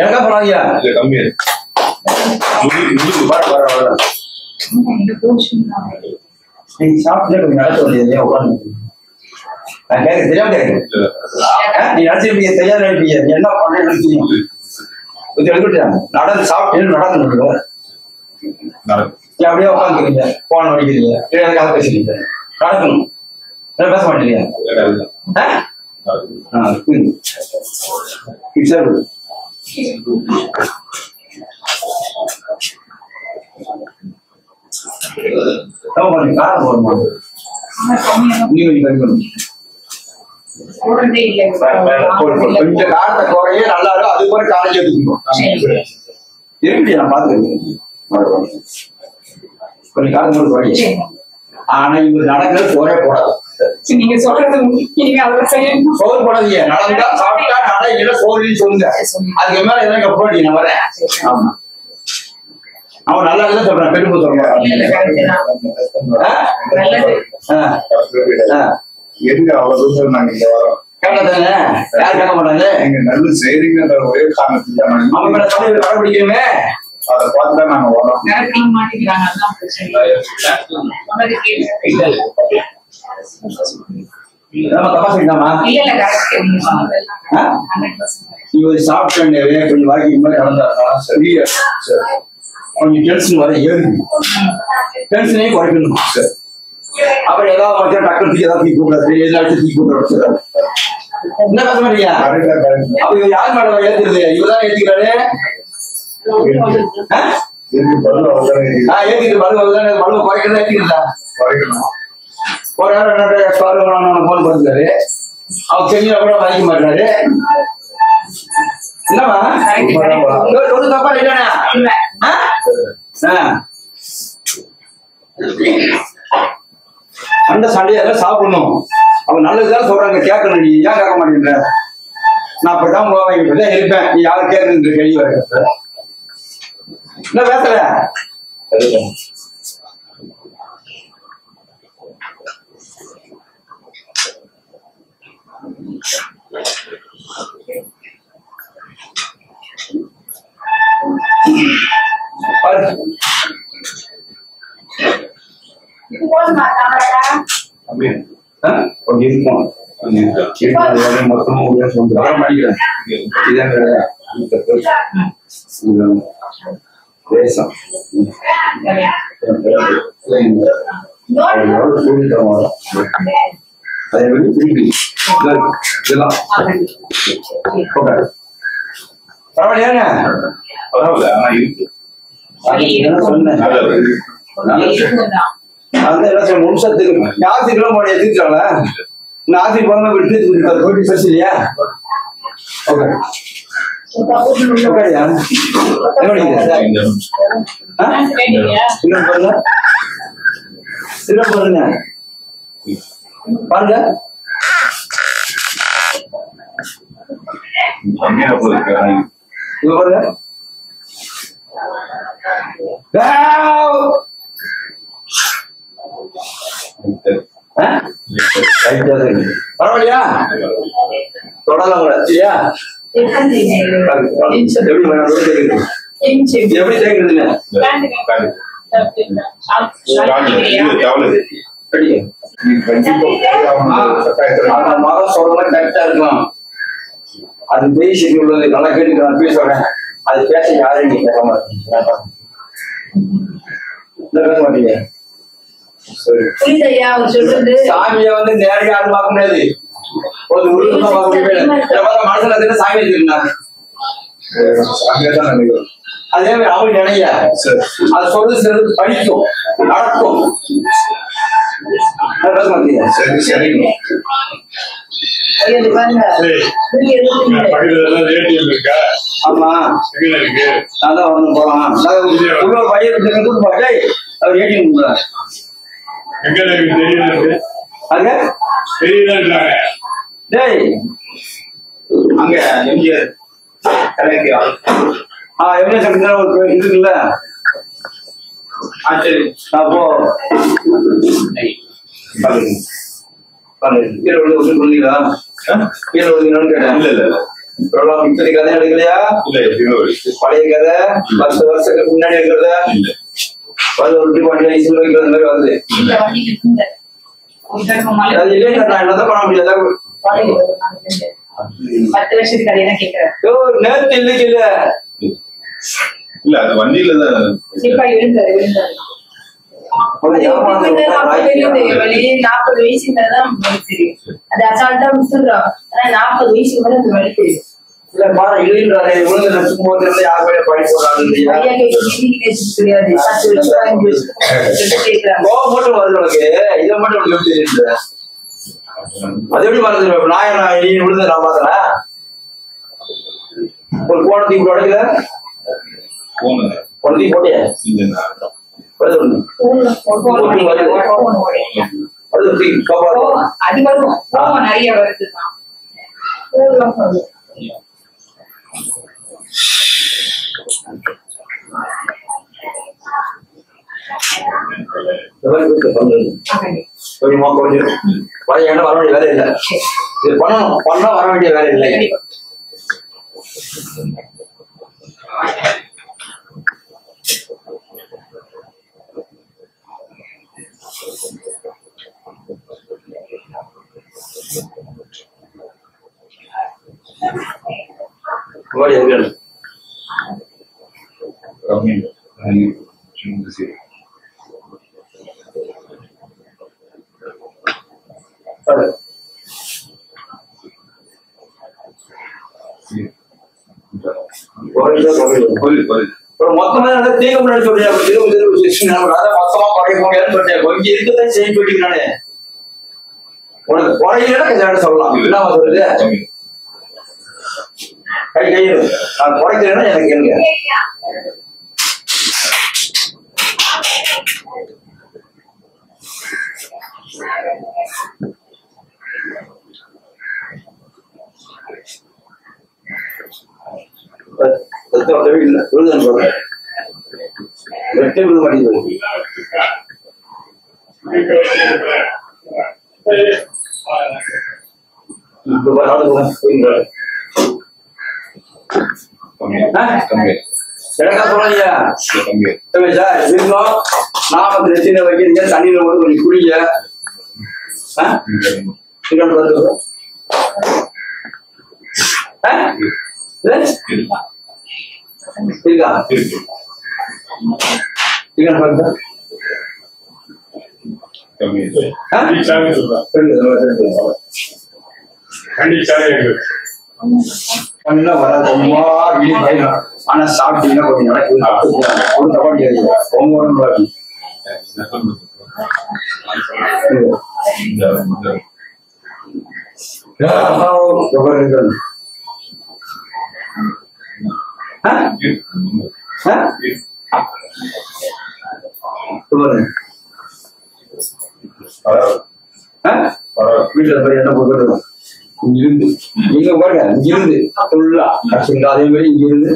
எனக்கா போனாங்க கம்மி சாப்பிட்டு கொஞ்சம் நடத்த வேண்டியது உட்காந்து நான் கேட்க தெரியாம கேட்கிறேன். நீ நினைச்சிருப்பீங்க தெரியாது நினைப்பீங்க என்ன பண்ண நினைச்சீங்க நடந்து சாப்பிட்டு நடக்கணும். அப்படியே உட்காந்துக்கிறீங்க, போன வடிக்கிறீங்க, எனக்காக பேசுறீங்க, நடக்கணும். பேச மாட்டேங்க. காரம் போடுமா நீங்க கொஞ்சம் காரத்தை குறைய நல்லா இருக்கும். அது கூட காலேஜ் எடுத்துக்கணும் இருக்கு. நான் பாத்துருக்கேன் கொஞ்சம் காரம் குறைய. ஆனா இவங்க நடக்கிறது போரே போடாது. நீங்க சொல்றது சோறு போடாதீங்க. நடந்தா சாப்பிட்டா நடை சோறுன்னு சொல்லுங்க. அதுக்கு மேல எதாவது போடி நான் வரேன். ஆமா அவன் நல்லா தான் சொல்றான். பெருமை சொல்றான். எங்க அவ்வளவு நாங்க இங்க வரோம் கேட்டாதானே யாரும் கேட்க மாட்டாங்க. நீங்க நல்ல செய்திங்கிற ஒரே காரணத்துக்கு தான் அவங்க மேல தமிழ் கடைபிடிக்கணுமே. அதை பார்த்துதான் நாங்க வரோம். நம்ம தப்பா சொல்லிட்டாமா? இல்ல கரெக்ட். இவர் சாப்பிட்டே கொஞ்சம் வாக்கிங் மாதிரி நடந்தாருன்னா சரியா கொஞ்சம் டென்ஷன் வர ஏறுது. டென்ஷனையும் குறைக்கணும் சார். அப்புறம் ஏதாவது வச்சா டக்குனு ஏதாவது தூக்கி கூடாது, ஏதாவது தூக்கி கூடாது சார். என்ன பேச மாட்டீங்க? அப்ப இவர் யார் மேடம் ஏத்துறது? இவர்தான் ஏத்துக்கிறாரு. ஏத்திட்டு மழுவை குறைக்கிறதா ஏத்திக்கிறதா? ஒரு நேரம் போன் பண்ணுறாரு. அவர் செஞ்சா கூட வாங்கிக்க மாட்டாரு. என்னமா ஒரு தப்பா இல்லையா? சண்டையெல்லாம் சாப்பிடணும். அவங்க நல்லதுதான் சொல்றாங்க, கேட்கணும். நீ ஏன் கேட்க மாட்டேங்கிற? நான் அப்படிதான் வாங்கிட்டு இருப்பேன். நீ யாரும் கேட்கறது கேள்வி வர என்ன பேசல? பாருங்க பரவாயில்லையா? தொடலாம் கூட சரியா? எப்படி சேர்க்கிறதுங்க? மகன் சொல்ற கரெக்டா இருக்கலாம். அது பேசிட்டு உள்ளது நல்லா கேட்டு நான் பேசுறேன். அது பேச யாரும் நீங்க கேட்க மாட்டீங்க, பேச மாட்டீங்க. சாமியை வந்து நேரடியா யாரும் பார்க்க முடியாது. ஒரு உருவம் பார்க்க முடியாது. மனசுல சாமி வச்சிருந்தாங்க. அதே மாதிரி அவங்க நினைய அது சொல்றது படிக்கும், நடக்கும். பேச மாட்டீங்க. சரி சரி. ஆமா அதான் ஒண்ணு போலாம். உள்ள பையன் கூட்டு பாட்டே அவர் ஏடிஎம் அங்க டேய் அங்க எம்ஜிஆர் எம்ஜிஆர் ஒரு இருக்குல்ல. சரி அப்போ கதை எடுக்கலையா? பழைய கதை 10 வருஷத்துக்கு முன்னாடி இருக்கிறத ஒரு மாதிரி வருது. என்னதான் பண்ண முடியாதா? 10 வருஷத்துக்கு கதையெல்லாம் கேட்கிறேன். நேரத்து இல்லைக்கு இல்ல இல்ல அது வண்டியில தான் விழுந்தாரு 40 வயசுக்கு மேலதான் தெரியும். அது அசால்ட்டா விட்டுறோம். ஆனா 40 வயசுக்கு மேல அது வழி தெரியும். இல்ல பாரு இழுன்றாரு விழுந்து நச்சும்போது யார் மேல பழி போடுறாங்க இல்லையா? தெரியாது. 10 வருஷம் மட்டும் வருது உனக்கு. இதை மட்டும் உனக்கு எப்படி தெரியுது? அது எப்படி மறந்துடுவேன்? நான் நீ விழுந்து நான் பாத்தேன். ஒரு போனது இப்படி உடைக்கல குழந்தைக்கு போட்டியா? அது வரும். நிறைய வருதுதான். வர வேண்டிய வேலை இல்லை. இது பண்ணணும், பண்ணா வர வேண்டிய வேலை இல்லை. ஓடி இருக்கு மொத்தமா தீங்க முன்னாடி சொல்றேன் மொத்தமா குறைய முடியாதுன்னு சொல்றேன் கொஞ்சம் இருக்கதான் செய்ய போயிட்டு நானே உனக்கு குறையில கல்யாணம் சொல்லலாம் இல்லாம சொல்றது கை கையில் நான் குறைக்கிறேன்னா எனக்கு கேளுங்க விழுதான் போறேன் வெட்டே விழுத மாட்டேங்குது நாம சின்ன வைக்கிறீங்க தண்ணியில போட்டு கொஞ்சம் குடிங்க இருக்கா ஆனா சாப்பிட்டீங்கன்னா கொஞ்சம் வீட்டுல போய் என்ன போட்டு இங்கிருந்து நீங்க பாருங்க இங்கிருந்து ஃபுல்லா அதே மாதிரி இங்கிருந்து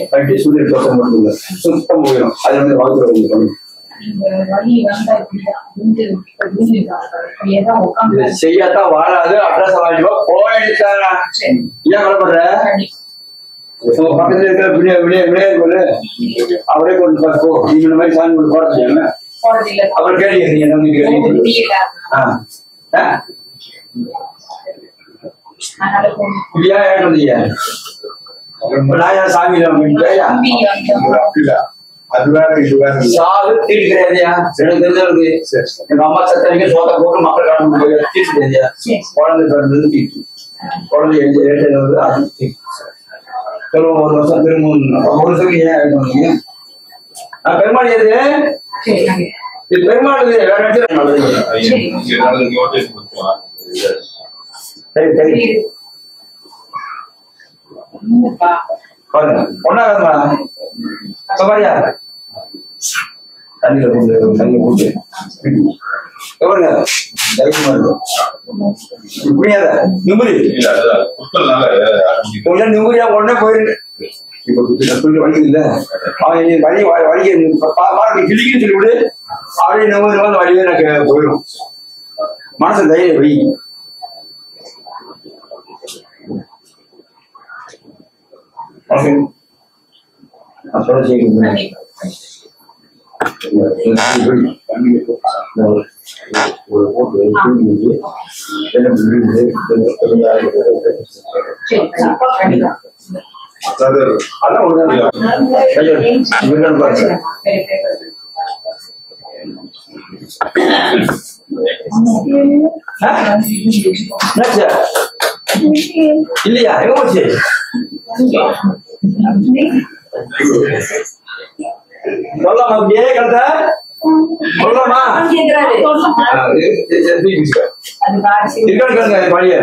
கட்டி சூரியன் தோட்டம் போட்டுங்க சுத்தம் போயிடும் அது வந்து வாழ்க்கை செய்யத்தான் வாழாது அட்ரஸ் வாங்கிப்போ போயிடுச்சாங்க ஏன் கவலைப்படுற பக்கத்துல இருக்கிற விளையாடு கொண்டு அவரே கொண்டு போ நீங்க இந்த மாதிரி சாமி கொண்டு போட செய்யாம அவர் கேட்டீங்க இல்லையா ஏன் சாமி அது வேற இது வேற சாவு தீர்க்கிறதையா எனக்கு தெரிஞ்சது எங்க அம்மா சத்தனைக்கு சோத்த போட்டு மக்கள் காண தீர்க்கிறதையா குழந்தை பிறந்தது தீர்த்து குழந்தை எழுந்து அது சொல்லுவோம் ஒரு வருஷம் திரும்ப ஒரு வருஷத்துக்கு ஏன் ஆயிடுவாங்க பெருமாள் எது இது பெருமாள் வேற சரி சரி ஒன்னாகமா சமாரியா தண்ணியில போட்டு தண்ணியில போட்டு எவ்வளவுங்க தைரியமா இருக்கும் இப்படியாத நிம்மதி கொஞ்சம் நிம்மதியா உடனே போயிருக்கு இப்ப சொல்லிட்டு வலிக்குது இல்ல அவன் வலி வலிக்க கிளிக்குன்னு சொல்லிவிடு அப்படியே நிம்மதி வந்து வழியே எனக்கு போயிடும் மனசு தைரியம் வை சொல்ல செய்ய இல்லையா எங்க போச்சு சொல்லலாமா அப்படியே கருத்த சொல்லலாமா இருக்காங்க பழைய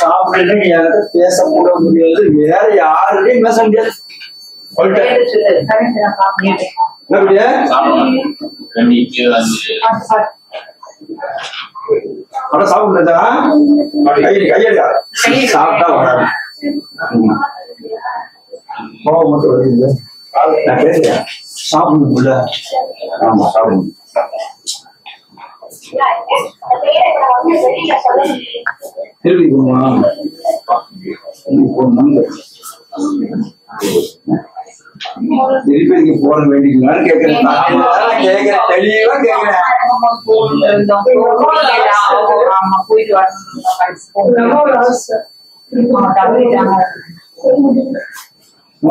சாப்பிட பேச கூட முடியாது வேற யாருடையும் பேச முடியாது சாப்பிட்டா கையெழுதா சாப்பிட்டா வராது கோவம் மட்டும் வருது நான் பேசுறேன் சாப்பிடணும்ல ஆமா சாப்பிடணும் இருக்குமா இப்போ நம்ப திருப்பதிக்கு போக வேண்டியதுன்னு கேட்கிறேன். கேட்கிறேன், தெளிவா கேட்கிறேன். போயிட்டு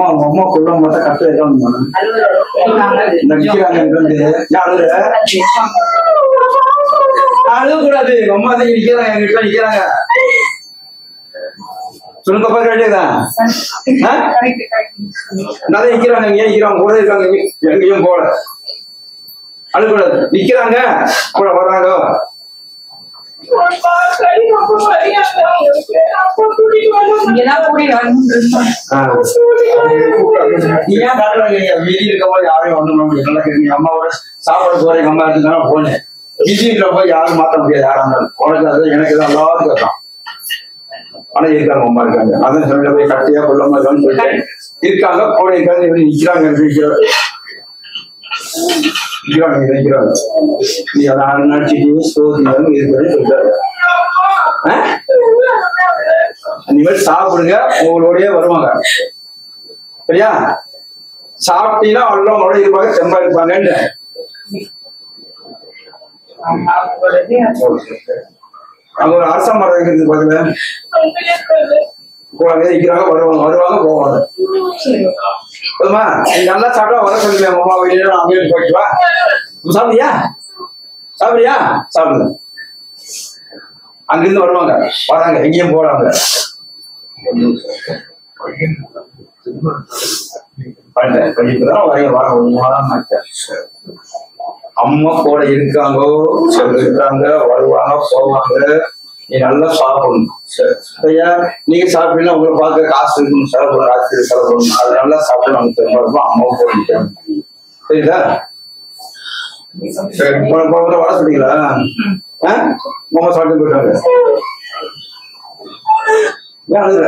அம்மா கூட மொத்தம் கட்டு அழுகக்கூடாது. அம்மா தான் நிக்கிறாங்க, எங்கிட்ட நிக்கிறாங்க. சொல்லுங்க பார்க்க வேண்டியதுதான். நல்லா நிக்கிறாங்க, இங்கே நிக்கிறாங்க, கூட இருக்காங்க, எங்கேயும் போல. அழுகக்கூடாது, நிக்கிறாங்க, கூட வர்றாங்க. அம்மாவோட சாப்பாடு போறேன், அம்மா இருந்தாலும் போனேன். விஜய்ல போய் யாரும் மாத்த முடியாது, யாரா இருந்தாலும். உனக்கு அது எனக்கு தான் எல்லாருக்கும் இருக்கான். ஆனா இருக்காங்க, அம்மா இருக்காங்க. அதான் சொல்ல போய் கட்டியா கொள்ளாம இருக்கான்னு சொல்லிட்டு இருக்காங்க. கூட இருக்காங்க, எப்படி நிக்கிறாங்க, நினைக்கிறாங்க. நீ அதை நினைச்சிட்டு சோதியாலும் இருக்கிறேன்னு சொல்லிட்டாரு. இனிமேல் சாப்பிடுங்க, உங்களோடய வருவாங்க. சரியா? சாப்பிட்டீங்கன்னா அவ்வளோ உங்களோட இருப்பாங்க, செம்பா இருப்பாங்கன்னு. அங்க ஒரு அரச மரம் இருக்குது பாருங்க, இருக்கிறாங்க, வருவாங்க, வருவாங்க, போவாங்க. போதுமா? நீ நல்லா சாப்பிட்டா வர சொல்லுங்க. அம்மா வீட்டுல அங்கே போயிட்டு வா. சாப்பிடுறியா? சாப்பிடுறியா? சாப்பிடுங்க. அங்கிருந்து வருவாங்க, வராங்க, எங்கேயும் போறாங்க. அம்மா கூட இருக்காங்க, இருக்காங்க, வருவாங்க, போவாங்க. நீ நல்லா சாப்பிடணும். சரியா? நீங்க சாப்பிட்டீங்கன்னா உங்களை பார்க்க காசு இருக்கணும், செலவு காசு செலவு பண்ணணும். அது நல்லா சாப்பிட்டு நமக்கு தெரியும். அம்மாவும் போயிருக்காங்க. சரிதா? வர சொன்னீங்களா? அம்மா சாப்பிட்டு போயிட்டாங்க. ஏன் அழுகுற?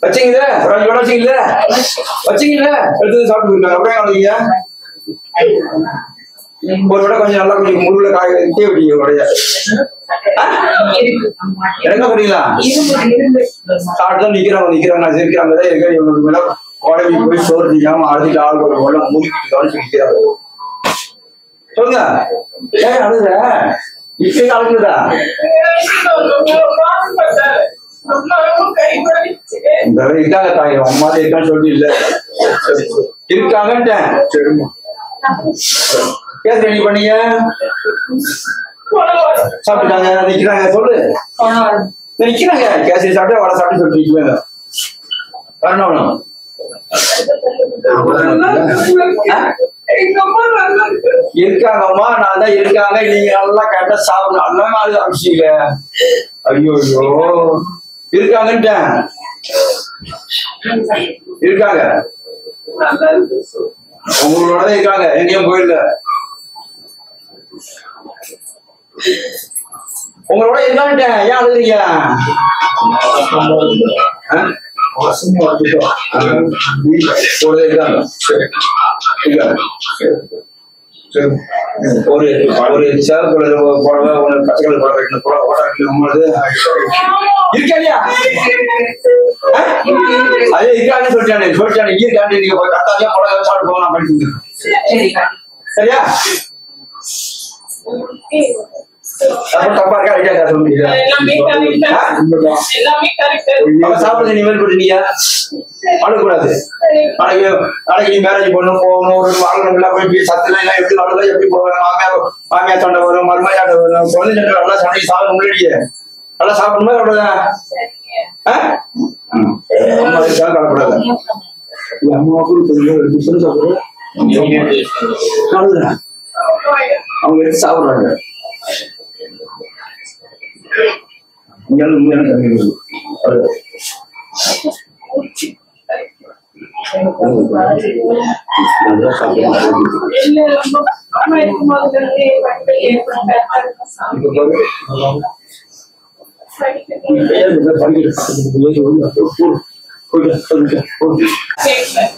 வச்சீங்களே வச்சீங்களே வச்சீங்களே எடுத்து சாப்பிட்டு போயிருக்காங்க. அப்படியே அழுகுங்க. ஒரு விட கொஞ்சம் நல்லா கொஞ்சம் முருளை காய வைக்க விடுங்க. உடைய என்ன புரியலா? சாப்பிட்டு நிக்கிறாங்க, சிரிக்கிறாங்க. இவங்களுக்கு மேல உடம்பு போய் சோறு செய்யாம அழுதுட்டு ஆள் ஒரு உள்ள மூழ்கிட்டு நிக்கிறாங்க. சொல்லுங்க, ஏன் அழுகுற? இப்ப அழுகுதா? இருக்காங்க தாய், அம்மா இருக்கான்னு சொல்லி இல்ல இருக்காங்கன்ட்டேன். சரிம்மா, கேஸ் ரெடி பண்ணீங்க, சாப்பிட்டுட்டாங்க, நிக்கிறாங்க. சொல்லு, நிக்கிறாங்க. கேசரி சாப்பிட்டு வடை சாப்பிட்டு சொல்லிட்டு வரணும். இருக்காங்கம்மா, நான் தான் இருக்காங்க. நீங்க நல்லா கரெக்டா சாப்பிடணும். எல்லாமே அழுக ஆரம்பிச்சீங்க. ஐயோ ஐயோ, இருக்காங்கன்ட்டேன். இருக்காங்க, உங்களோட இருக்காங்க, எங்கேயும் போயிடல. உங்களோட இருக்கான்ட்டேன். ஏன் அழுதுறீங்க? ஒரு ஒரு சேர் போடவே ஒரு பச்சைக்கல் போட வைக்கணும். இருக்கா இல்லையா? அதே இருக்கான்னு சொல்லிட்டானே இங்க இருக்காண்டு. நீங்க கத்தாலியா போட சாப்பிட்டு போக நான் படிச்சுங்க. சரியா? தப்பா இருக்கா? ஐடியா சொல்ல முடியாது. சாப்பிடுறது நீ மேல் போட்டுட்டீங்க, அழக்கூடாது. நாளைக்கு நீ மேரேஜ் பண்ணணும், போகணும், ஒரு வாழணும், போய் சத்துல எப்படி நடந்தா எப்படி போவேன்? மாமியார் சண்டை வரும், மருமக சண்டை வரும், குழந்தை சண்டை நல்லா சண்டை சாப்பிட முன்னாடியே நல்லா சாப்பிடணுமா? கலப்படாது. அவங்க எடுத்து சாப்பிடுறாங்க.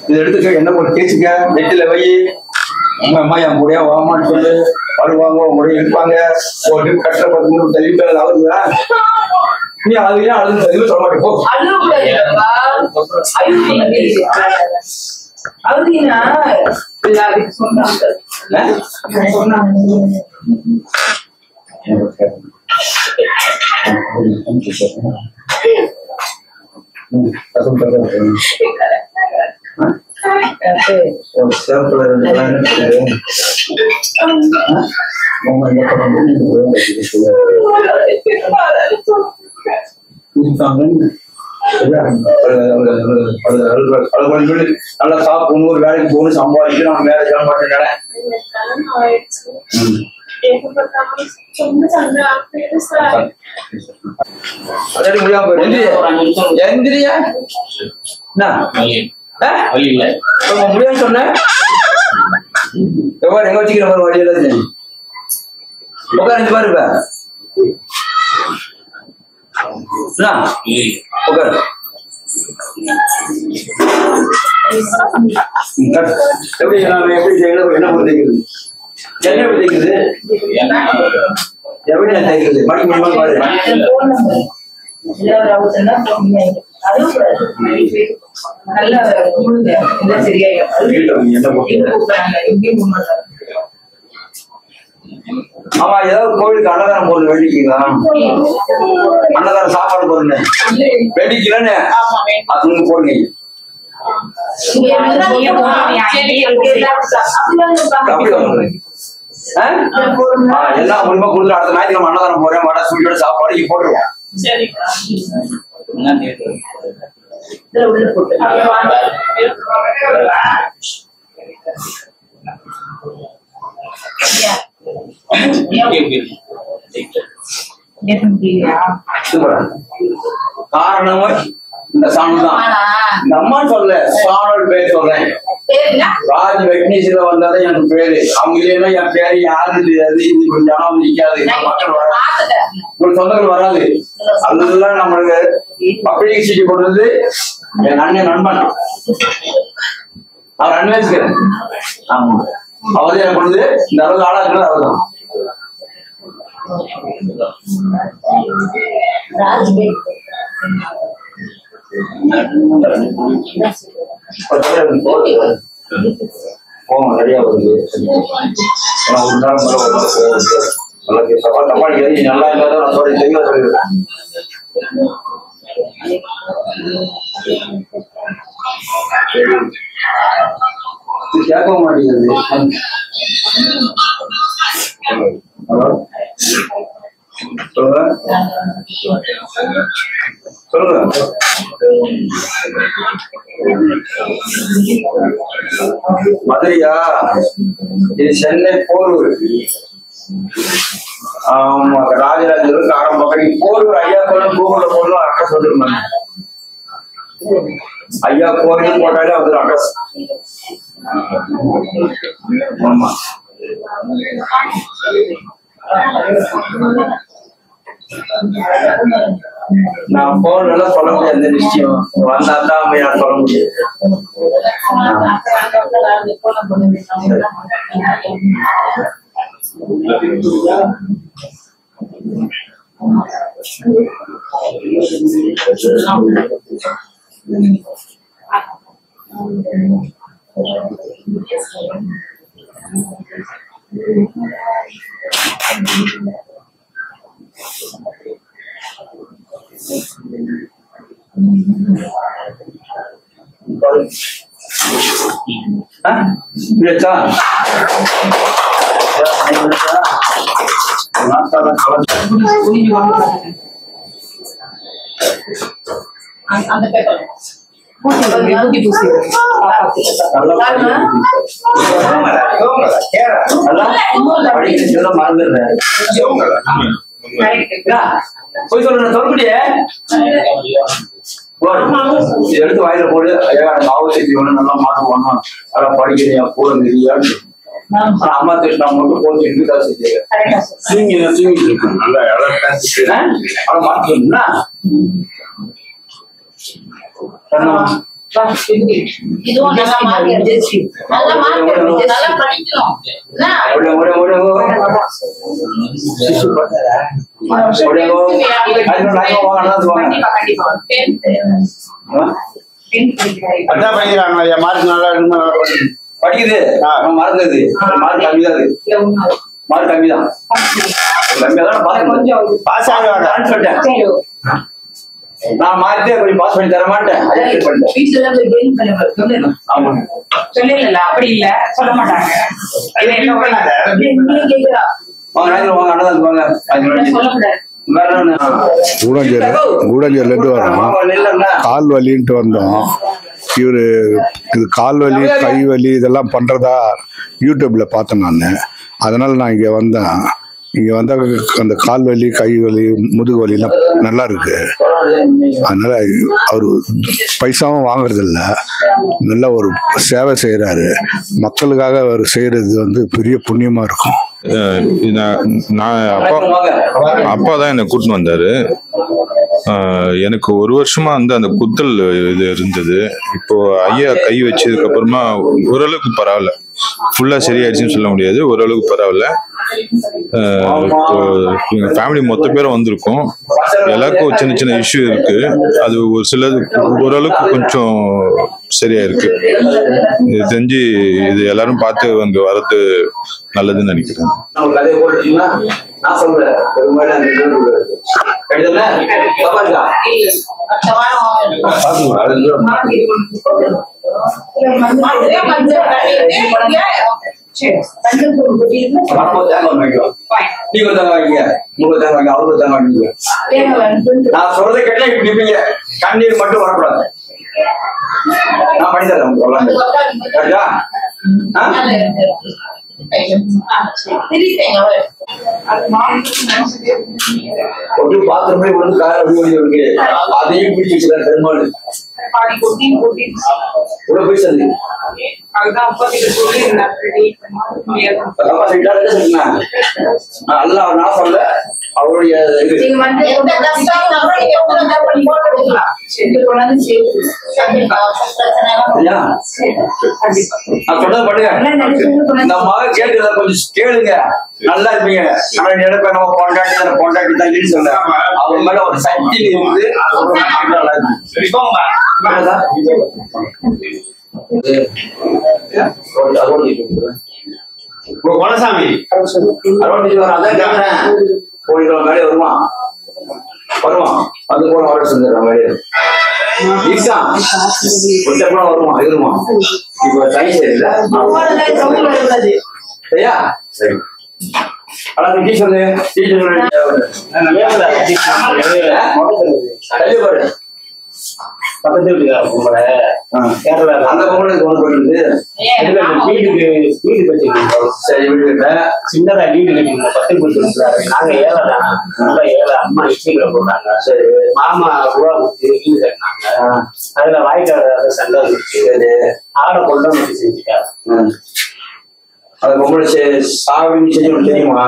இதை எடுத்துக்க, என்ன ஒரு கேச்சுக்க, நெட்டில வை. உங்க அம்மா என் முடியா வாமான்னு சொல்லு. வருவாங்க, உங்களுடைய இருப்பாங்க. ஒரு கட்டுற 10 தள்ளிட்டு அழுகுதா? நீ அழுகுனா அழுது சொல்ல மாட்டேன். அவருக்குன்னா அதுக்கு சொன்னாங்க நல்லா சாப்பிடணும், ஒரு வேலைக்கு போகணும், சம்பாதிக்கணும், நம்ம வேலை செய்ய மாட்டேன். முடியாது சொன்ன எங்க வச்சுக்கிற ஒரு வழி எல்லாம் உட்காந்து பாரு உட்காரு. எப்படி எப்படி செய்யணும், என்ன பண்ணிக்கிறது, என்ன எப்படி தைக்கிறது, எப்படி நான் தைக்கிறது, மணி முடியுமா பாரு. ஆமா, ஏதாவது கோவிலுக்கு அன்னதானம் போடுறது வேண்டிக்கீங்களா? அன்னதானம் சாப்பாடு போடுங்க வேண்டிக்கலன்னு அது போடுங்க. எல்லா மூலியமா கொடுத்து அடுத்த ஞாயிற்றுக்கிழமை அன்னதானம் போறேன், வடை சுழியோட சாப்பாடு போட்டுருவோம். காரணமா இந்த சாணம் தான். இந்த அம்மா சொல்ல சாணோட பேர் சொல்றேன். ராஜ் வெக்னேஸ்வர வந்தாதான் எனக்கு பேரு. அவங்க இல்லைன்னா என் பேரு யாருன்னு தெரியாது, இது கொஞ்சம் ஜனம் நிக்காது, மக்கள் வராது, ஒரு சொந்தங்கள் வராது. அதெல்லாம் நம்மளுக்கு பப்ளிக் சீட்டு போடுறது என் அண்ணன் நண்பன், அவர் அன்வேஸ்கரன். ஆமா, அவரே எனக்கு வந்து இந்த அளவுக்கு ஆளா இருக்கிறது அவர் தான். நிறைய வருது நல்லா இல்லாத நான் சொல்ல தெளிவா சொல்லிடுறேன். கேட்க மாட்டேங்குது. சொல்லுங்க மதுரையா? இது சென்னை போரூர். ஆமா, ராஜராஜருக்கு ஆரம்பம் போரூர். ஐயா கோயில் கூகுள்ல போடணும், அட்ரஸ் வந்துருமாங்க. ஐயா கோயில் போட்டாலே வந்துடும் அட்ரஸ். ஆமா, நான் போன சொல்ல முடியாது, இந்த விஷயம் வந்தா தான் நான் சொல்ல முடியாது. அந்த பேப்பர் போய் சொல்ற சொல்லியே எடுத்து வாயில போடு. ஐயா ஆவோசிச்சு நல்லா மாற்றம் பண்ணணும், அதெல்லாம் படிக்கிறியா கூட தெரியாது. அம்மா திட்டா மட்டும் போட்டு இருக்கு தூங்கி தூங்கிட்டு இருக்கு. அதை மாற்றணும்னா இதுவும் நல்லா மார்க் எடுத்துச்சு, நல்லா மார்க் எடுத்துச்சு, நல்லா படிக்கணும். அதான் படிக்கிறாங்க ஐயா, மார்க் நல்லா இருக்குமா நல்லா படிக்குது. படிக்குது மறந்தது மார்க் கம்மி தான் மார்க் கம்மி தான் கம்மியா தான் பாஸ் ஆகிடுவாங்க. நான் மார்க்கே கொஞ்சம் பாஸ் பண்ணி தர மாட்டேன். ஆமா சொல்லல அப்படி இல்ல சொல்ல மாட்டாங்க. வாங்க அண்ணன் வாங்க சொல்லக்கூடாது. கூடஞ்சேரில இருந்து வரோம். கால் வலின்ட்டு வந்தோம். இவரு இது கால் வலி கை வலி இதெல்லாம் பண்றதா யூடியூப்ல பார்த்தேன் நான். அதனால நான் இங்க வந்தேன். இங்க வந்தா அந்த கால் வலி கை வலி முதுகு வலி எல்லாம் நல்லா இருக்கு. அதனால அவரு பைசாவும் வாங்குறது இல்ல, நல்ல ஒரு சேவை செய்யறாரு. மக்களுக்காக அவர் செய்யறது வந்து பெரிய புண்ணியமா இருக்கும். நான் அப்பா தான் என்னை கூட்டின்னு வந்தாரு. எனக்கு ஒரு வருஷமா வந்து அந்த குத்தல் இது இருந்தது. இப்போ ஐயா கை வச்சதுக்கு அப்புறமா ஓரளவுக்கு பரவாயில்ல. ஃபுல்லா சரியாயிடுச்சுன்னு சொல்ல முடியாது, ஓரளவுக்கு பரவாயில்ல. இப்போ எங்க ஃபேமிலி மொத்த பேரும் வந்திருக்கோம். எல்லாருக்கும் சின்ன சின்ன இஷ்யூ இருக்கு. அது ஒரு சிலது ஓரளவுக்கு கொஞ்சம் சரியா இருக்கு. இது தெரிஞ்சு இது எல்லாரும் பார்த்து அங்க வர்றது நல்லதுன்னு நினைக்கிறேன். நான் சொல்றேன் நான் சொல்றதை கேட்டா இப்படி நிப்பீங்க. கண்ணீர் மட்டும் வரக்கூடாது. நான் பண்ணி தரேன். பாத்ரூமே வந்து கால இருக்கு. அதையும் பிடிச்சி வச்சுக்கிறேன். பெருமாள் போய் சொல்லி அல்ல நான் சொல்ல அவருடைய கேட்டு கொஞ்சம் கேளுங்க, நல்லா இருப்பீங்க. நம்ம பொண்டாட்டி தான் சொல்ல அவங்க மேல ஒரு சக்தி இருந்து நல்லா குலசாமி கோழிக்குளம் வேலையை வருவான் அது கூட வர சொல்லிடுறான். வேலையை வருவான் இருவான். இப்ப தை சரியில்லை சரியா? சரி டீச்சர் பக்கத்து வீட்டுக்கார பொம்பளை கேரளா அந்த பொம்பளை வீட்டுக்கு வீடு கட்டிருக்கோம். சரி வீடு சின்னதா வீடு கட்டிருக்கோம். 10 கொடுத்துருக்காரு. நாங்க ஏழை தான், நல்லா ஏழை. அம்மா இட்லிகளை போடுறாங்க. சரி மாமா ரூபா கொடுத்து வீடு கட்டினாங்க. அதுல வாய்க்கால சண்டை வந்துச்சு. ஆடை கொண்டு வந்து செஞ்சுட்டாங்க. அந்த பொம்பளை சாவின்னு செஞ்சு தெரியுமா?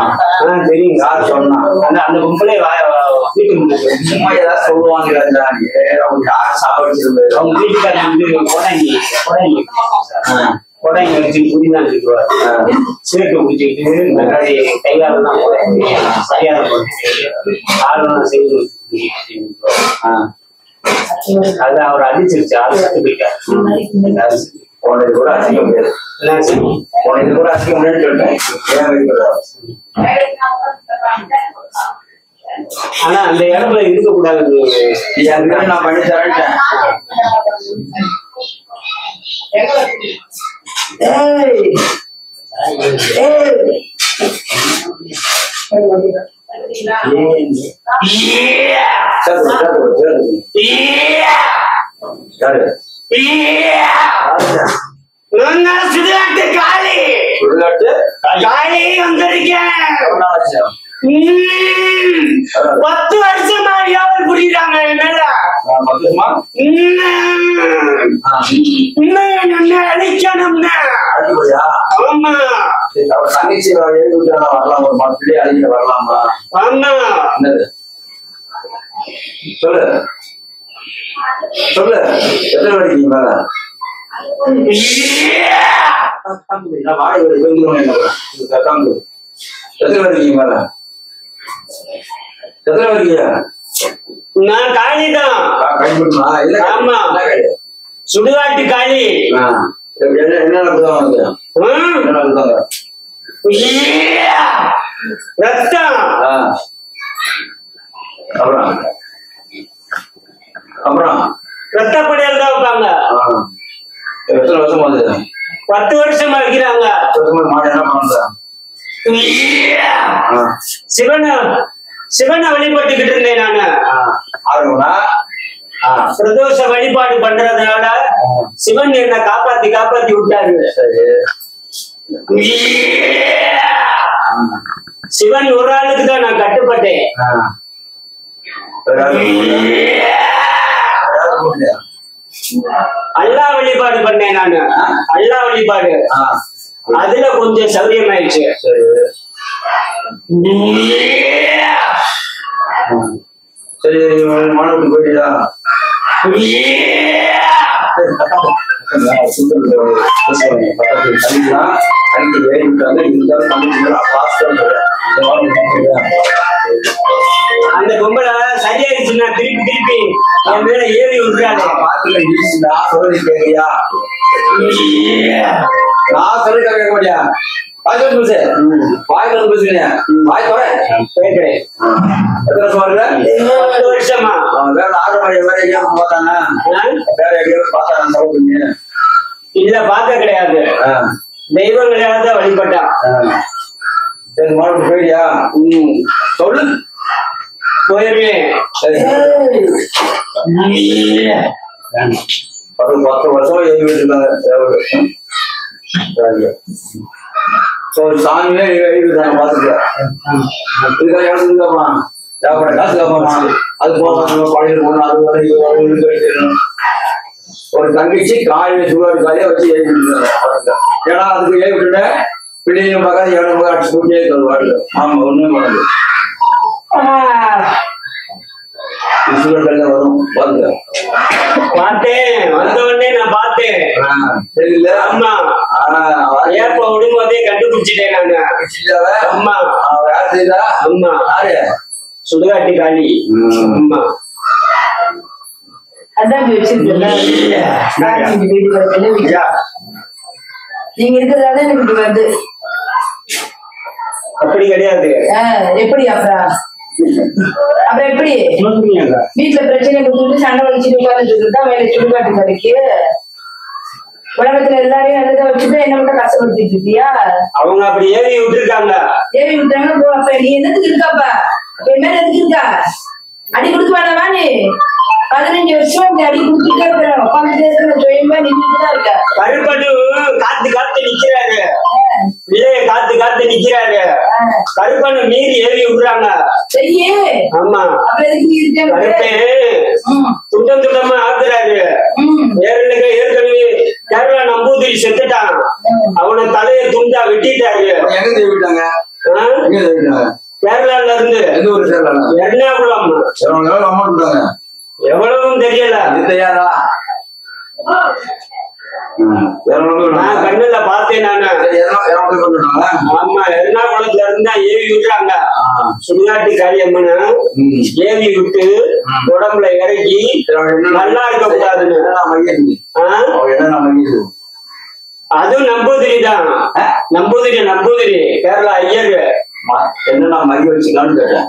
தெரியும். யார் சொன்னா? அந்த பொம்பளை வீட்டுக்கு சும்மா ஏதாவது சொல்லுவாங்க. அவங்க யாரும் சாவடிச்சிருந்தாரு. அவங்க வீட்டுக்காரங்க வந்து கொடைங்க வச்சு புரிதான் சொல்லுவாரு. சீட்டு குடிச்சிட்டு முன்னாடி கையாலதான் சரியான ஆளுநர் செய்து அது அவர் அடிச்சிருச்சு. ஆளு சத்து போயிட்டாரு. போனது கூட அசிக்க முடியாது. போனது கூட அசிக்க முடியாது சொல்லிட்டேன். ஆனா அந்த இடத்துல இருக்க கூடாது. நான் பண்ணி தரேன். சுடுகாட்டு காளி வந்திருக்கேன். 10 வருஷமா வியாபாரம் புரியுறாங்க. அழிக்கணும்னா ஆமா தங்கச்சி வரலாம். ஒரு மக்களே அழிக்க வரலாமா? ஆமா சொல்லு சொல்லு. எத்தனை வரைக்கும் மேல வாடகை எத்தனை வரைக்கும் மேல எத்தனை வரைக்கும்? நான் காணிதான். ஆமா சுடுகாட்டு காளி. என்ன நடக்குதா என்ன நடக்குதாங்க? ரத்தம். அப்புறம் அப்புறம் ரத்தப்படையல் தான் வைப்பாங்க. எத்தனை வருஷமா அது? 10 வருஷமா வைக்கிறாங்க. மாடு என்ன பண்ணுறாங்க? சிவனை வழிபட்டுக்கிட்டு இருந்தேன் நானு. பிரதோஷ வழிபாடு பண்றதுனால சிவன் என்ன காப்பாத்தி காப்பாத்தி விட்டாரு. சிவன் ஒரு ஆளுக்கு தான் நான் கட்டுப்பட்டேன். அல்லா வழிபாடு பண்ணேன் நானு. அல்லா வழிபாடு அதுல கொஞ்சம் சௌரியம் ஆயிடுச்சு. சரி மாணவர்கள் போயிட்டா அந்த கும்பல சரியாயிடுச்சுன்னா திருப்பி திருப்பி என் மேல ஏறி விட்டுறாங்க. கேட்கறியா? நான் சொல்லி கேட்க மாட்டியா? வாய் பேசுங்க. வாய் தோற கேட்கிறேன். எத்தனை வருஷமா இருக்கு? 10 வருஷமா. வேற ஆறு மணி வேற எங்கேயாவது பார்த்தாங்க? வேற எங்கேயாவது பார்த்தாங்க? சவுக்கு இல்ல பார்க்க கிடையாது. தெய்வங்களையாவது வழிபட்டான். சரி மாவட்டம் போயிடியா? சொல்லு. போயிருவேன். சரி 10 வருஷமா எழுதி வச்சிருக்காங்க. சாமியே எழுதிருக்காங்க. பாத்துக்கலாம் காசு காப்பாச்சு. அது போக பழைய போன ஒரு தங்கச்சி காலையில சுடுவாடு காலையா வச்சு எழுதி விட்டுருக்காங்க. ஏன்னா அதுக்கு எழுதி விட்டுட்ட பிள்ளைங்க பார்க்காது எவ்வளவு போக அடிச்சு கூட்டியே தருவாரு. ஆமா ஒண்ணுமே பண்ணது வரும் பாருங்க. பார்த்தேன். வந்த உடனே நான் பார்த்தேன். தெரியல. ஆமா ஏப்ப விடும்போதே கண்டுபிடிச்சிட்டேன் நானு. அம்மா யார் செய்தா? அம்மா யாரு? சுடுகாட்டு காளி. அம்மா அதான் வச்சிருக்கல. நீங்க இருக்கிறதால எனக்கு வருது. அப்படி கிடையாது. எப்படி அப்புறம் எப்படி வீட்டுல பிரச்சனை கொடுத்துட்டு சண்டை வலிச்சுட்டு உட்கார்ந்துட்டு தான் வேலை சுடுகாட்டு கறிக்கு உலகத்துல எல்லாரையும் நல்லதா வச்சுட்டு என்ன மட்டும் கஷ்டப்படுத்திட்டு இருக்கியா? அவங்க அப்படி ஏவி விட்டுருக்காங்க. ஏவி விட்டாங்க. அப்ப நீ என்னத்துக்கு இருக்காப்ப? என் மேல எதுக்கு இருக்கா? அடி கொடுக்க வேணாமா? நீ 15 வருஷம் இப்படி அடி கொடுத்துட்டே இருக்கிற உட்காந்துட்டே இருக்கிற சுயமா நின்றுட்டுதான் இருக்க. கருப்பண்ணு காத்து காத்து நிக்கிறாரு. விலைய காத்து காத்து நிக்கிறாரு. கருப்பண்ணு மீறி ஏவி விடுறாங்க. சரியே. ஆமா அப்ப எதுக்கு நீ இருக்க? துண்டம் துண்டமா ஆக்குறாரு. ஏற்கனவே கேரளா நம்பூதிரி செத்துட்டான். அவனை தலைய துண்டா வெட்டிட்டாரு. எங்க விட்டாங்க? கேரளால இருந்து. எந்த ஊர்? எர்ணாகுளம். எவ்வளவும் தெரியல. நான் கண்ணுல பார்த்தேன் நானு. ஆமா எர்ணாகுளத்துல இருந்தா ஏவி விடுறாங்க. சுடுகாட்டு காளியம்மனை ஏவி விட்டு உடம்புல இறக்கி நல்லா இருக்க கூடாதுன்னு. அதுவும் நம்பூதிரி தான். நம்பூதிரி நம்பூதிரி கேரளா ஐயர். என்னன்னா மகி வச்சுக்கலான்னு கேட்டேன்.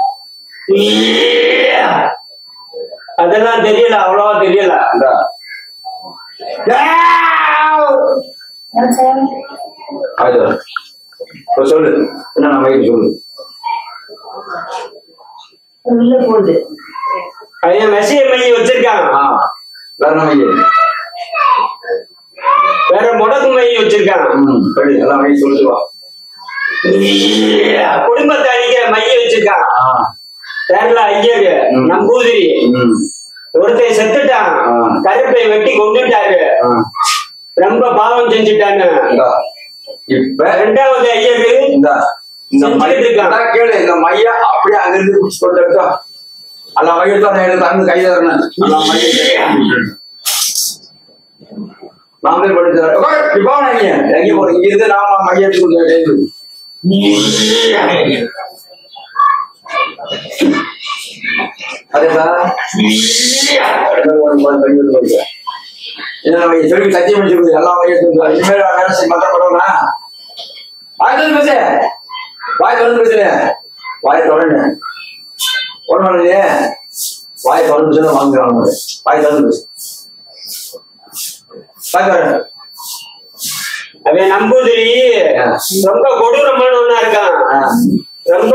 அதெல்லாம் தெரியல. அவ்வளவா தெரியல. சொல்லு என்ன மகி சொல்லு. போகுது பையன் மெசேஜ் மைய வச்சிருக்கான். வேற மைய வேற முடக்கு மைய வச்சிருக்கான். எல்லாம் மைய சொல்லுவா. குடும்பத்தை அழிக்கிற மைய வச்சிருக்கான். கேரளா ஐயர் நம்பூதிரி. ஒருத்தன் செத்துட்டான். கருப்பை வெட்டி கொண்டுட்டாரு. ரொம்ப பாவம் செஞ்சுட்டான்னு. இப்ப 2வது ஐயரு கேளு. இந்த மைய அப்படியே அங்கிருந்து குடிச்சு கொண்டு அல்ல மையத்தான் தந்து கை தரணும். நாமளே படிச்சு எங்க போறோம்? இங்க இருந்து நாம மையத்துக்கு கொஞ்சம் அதே சார் சொல்லி சத்தியம் பண்ணிச்சு எல்லாம் இனிமேல் வேலை செய்ய மாத்திரம் பண்ணுவோம்னா வாய் தொடர்ந்து பேசு வாய் தொடர்ந்து பேசுங்க வாய் தொடர்ந்து ஒண்ணு இல்லையே வாய் தொடர்ந்து பேசு வாங்குறாங்க வாய் தொடர்ந்து பேசு வாய் தொடர்ந்து அவன் நம்பூதிரி ரொம்ப கொடூரமானவனா இருக்கான். ரொம்ப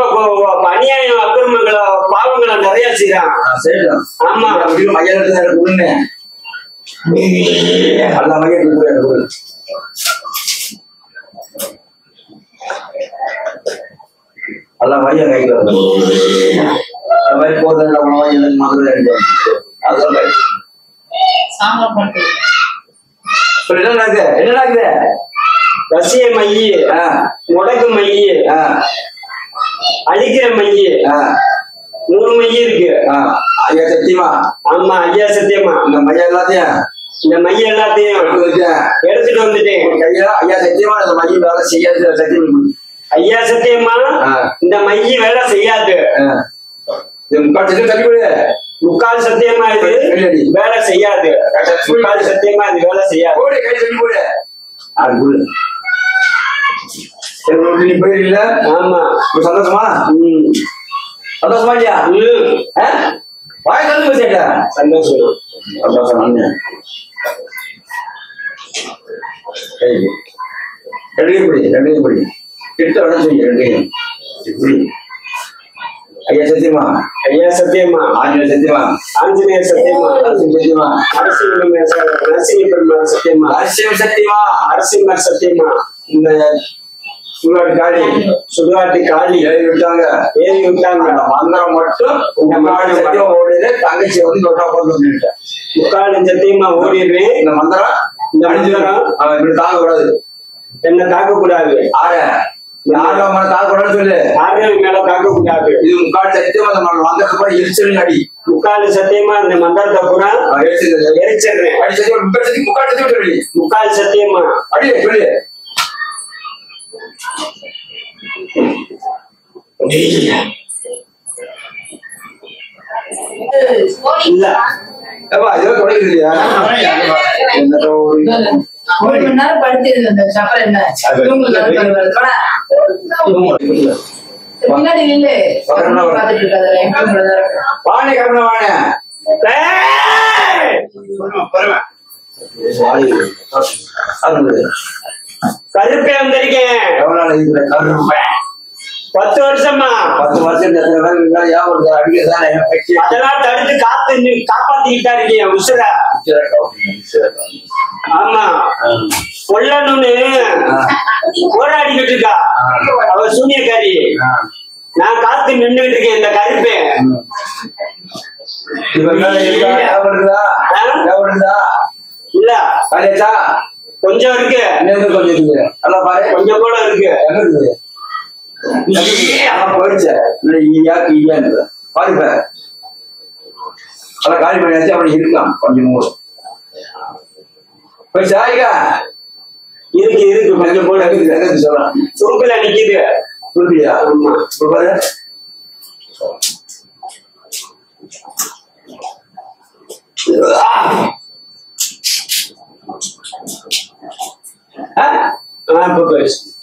அநியாயம் அக்கிரமங்களை பாவங்களை நிறைய செய்யறான். ஆமா மையம் அல்ல மையம் அல்ல மையம் கைக்கு போதும் மதுரை என்ன நடக்குது ரசிய மையி முடக்கு மையி அழிக்கிற மையி 3 மையி இருக்கு. ஐயா சத்தியமா? ஆமா ஐயா சத்தியமா. இந்த மையம் எல்லாத்தையும் எடுத்துட்டு வந்துட்டேன். ஐயா சத்தியமா இந்த மையம் வேலை செய்யாது சத்தியம். ஐயா சத்தியமா இந்த மைய வேலை செய்யாது. முக்கால் சத்தியமா இது வேலை செய்யாது. முக்கால் சத்தியமா இது வேலை செய்யாது. ஆமா சந்தோஷமா? சந்தோஷமா இல்லையா? வாய் கலந்து பேசிட்ட சந்தோஷம் சந்தோஷம். ரெண்டையும் படி கிட்ட உடச்சு ரெண்டையும். ஐயா சத்தியமா? ஐயா சத்தியமா. ஆஞ்சநேயர் சத்தியமா? ஆஞ்சநேயர் சத்தியமா. சத்தியமா? நரசிங்க பெருமாள் சத்தியமா? நரசிம்மர் சத்தியமா? நரசிம்மர் சத்தியமா? இந்த சுடுகாட்டு காளி ஏறி விட்டாங்க. மந்திரம் மட்டும் சத்தியம் ஓடிடு. தங்கச்சி வந்து முக்கால் சத்தியமா ஓடிடுறேன். இந்த மந்திரம் இப்படி தாக்க கூடாது. என்ன தாக்க கூடாது? ஆறாம் மேல தாக்க கூடாதுன்னு சொல்லு. 6 மேல தாக்க கூடாது. இது முக்கால் சத்தியமா அந்த மந்திரத்தை கூட எரிச்சல் அடி. முக்கால் சத்தியமா இந்த மந்திரத்தை கூட எரிச்சிடுறேன். முக்கால் சத்தியம் சொல்லி முக்கால் சத்தியமா அடி சொல்லு. இல்ல இதெல்லாம் தொடங்குது இல்லையா? 1 மணி நேரம் படுத்து சப்பரம் என்ன பின்னாடி நில்லு பாத்துட்டு இருக்காது. வாணி கருணை வாணி கருப்பே வந்திருக்கேன். 10 வருஷமா 10 வருஷம் அதெல்லாம் தடுத்து காப்பாத்திக்கிட்டா இருக்கீங்க உசுர. ஆமா கொல்லணும்னு போராடிக்கிட்டு இருக்கா அவ சூனியக்காரி. நான் காத்து நின்றுட்டு இருக்கேன். இந்த கருப்பே இல்ல கொஞ்சம் இருக்கு. கொஞ்சம் கூட இருக்கு. காலி பண்ணியாச்சு. அவனுக்கு இருக்கான் கொஞ்சம் இருக்கு இருக்கு கொஞ்சம் கூட இருக்கு. சொல்லலாம் சுருக்குல நிக்குது. புரியுதா? பாரு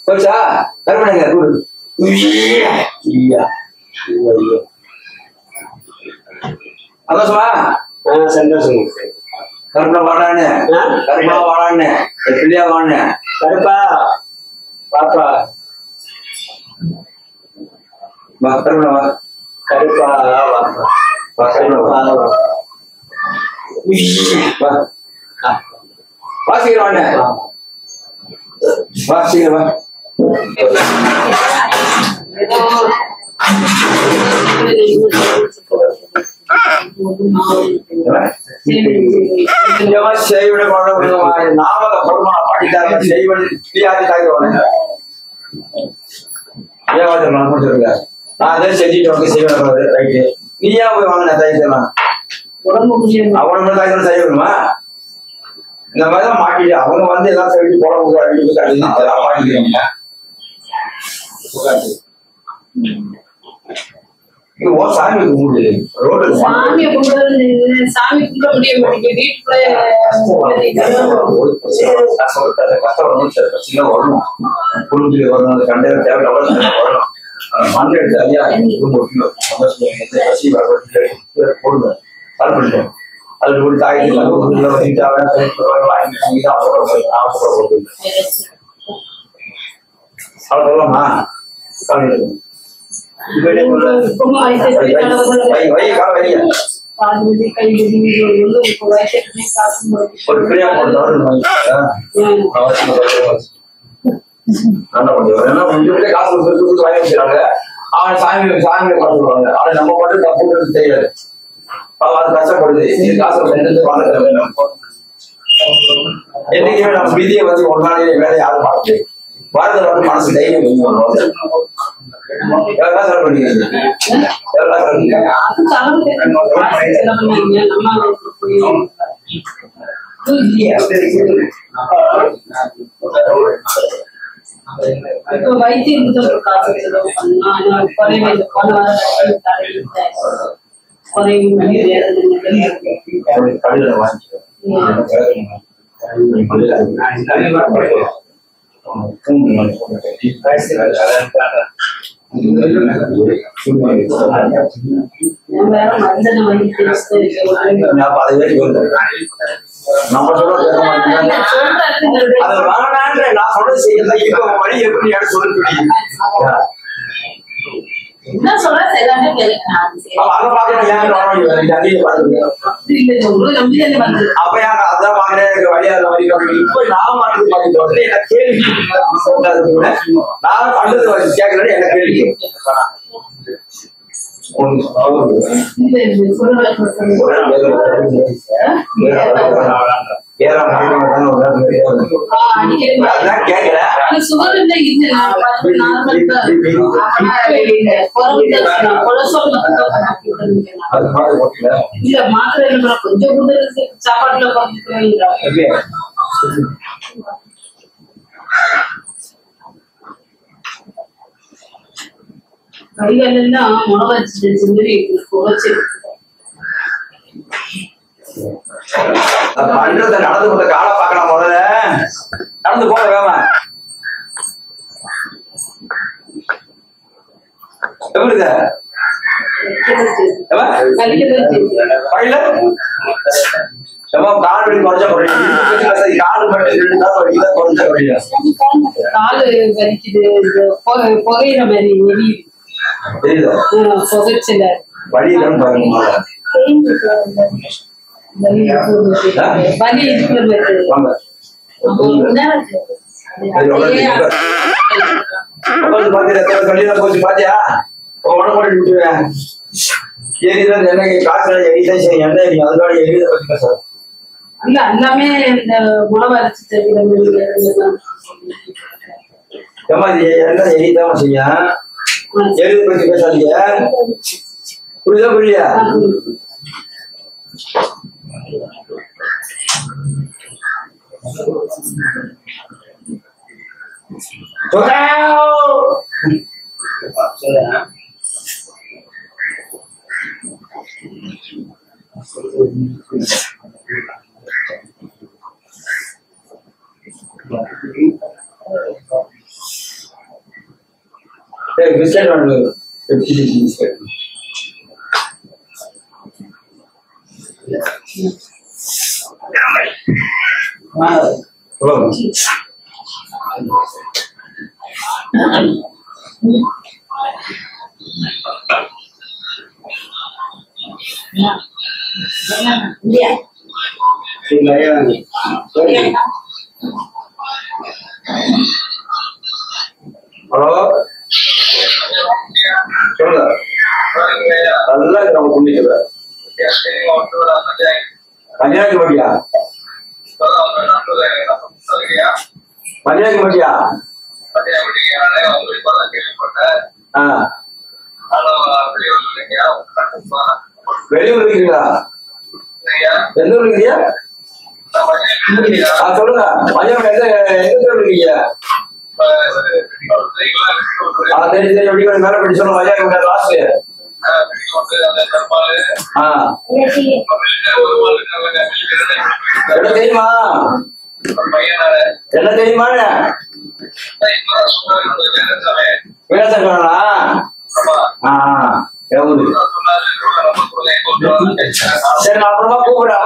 போச்சா? கருமணங்க கூடு. சந்தோஷமா? சந்தோஷம். கருப்பா வாடான்னு கருப்பா வாடான்னு பிள்ளையா வான்னு கருப்பா பாப்பா வா கருப்பா வா கருப்பா வா கருப்பா வா வாசிக்கிற வாண்ண வாசிக்கிற வா செய்வன நாமத பொருமான படித்தாங்க செய்வன் நான் அதை செஞ்சுட்டு வந்து செய்வன ரைட்டு. நீ ஏன் போய் வாங்கின தைக்கலாம் அவன தைக்கலாம் செய்யணுமா? இந்த மாதிரிதான் மாட்டிட்டு அவங்க வந்து எல்லாம் சொல்லிட்டு போட முடியாது மாட்டிக்கிறாங்க. சாமி கும்பிடு ரோடு சாமியை கும்பிடுறது சாமி கும்பிட முடிய மாட்டேங்குது வீட்டுக்குள்ள வரணும் குடும்பத்துல வரணும் அந்த கண்டையில தேவை வரணும் மண்ணை எடுத்து ஐயா போடுங்க கால் பண்ணிட்டோம் அது ஒரு தாய் சொல்லலாமா அவன் சாமி சாமி பார்த்துருவாங்க அவனை நம்ம மட்டும் தப்புன்றது தெரியாது அது கஷ்டப்படுது காசு என்னைக்குமே நம்ம விதியை வந்து ஒரு நாளையே வேலை யாரும் பார்த்து வாரத்தில் வந்து மனசு தைரியம் எவ்வளவு பண்ணிக்கிறீங்க வைத்தியம் காசு நம்ம சொல்றது நான் சொல்றது செய்யல இப்ப வழி எப்படி சொல்ல என்ன சொல்ற அப்ப அதான் பாக்குறேன் வழியாத வழி இப்ப நான் மாட்டு பாத்து எனக்கு கேள்வி நான் பண்றது கேட்கறது எனக்கு கேள்வி கொஞ்சம் சாப்பாட்டுல கைகளெல்லாம் முளவச்சு மாதிரி புகைச்சு பண்றத நடந்து போற காலை பார்க்கலாம் முதல்ல நடந்து போக வேமா காலு வலிக்குது புகையிற மாதிரி புகைச்சல வலி போச்சு பாத்தியா உடம்பு விட்டுவேன் என்ன காசு என்ன அதோட எரித பத்தி பேச இல்ல எல்லாமே இந்த உணவு அரைச்சு என்ன எரிதான் செய்ய எழுத பத்தி பேசாதீங்க புரியுதா புரியா பிஸ்கட் வாங்க பிஸ்கட் ஹலோ சொல்லுங்க நல்லா நம்ம குண்டிக்கிற கன்னியாகுமரியா கன்னியாகுமரியா வெளியூர் இருக்கீங்களா எந்த ஊர் இருக்கீங்க சொல்லுங்க மதியம் எந்த ஊர் இருக்கீங்க சரி சரி எப்படி மேல படி சொல்லுங்க லாஸ்ட் என்ன தெரியுமா? என்ன தெரியுமா? வேலைக்காரனா? சரி, நான் அப்புறமா கூப்பிடுறேன்.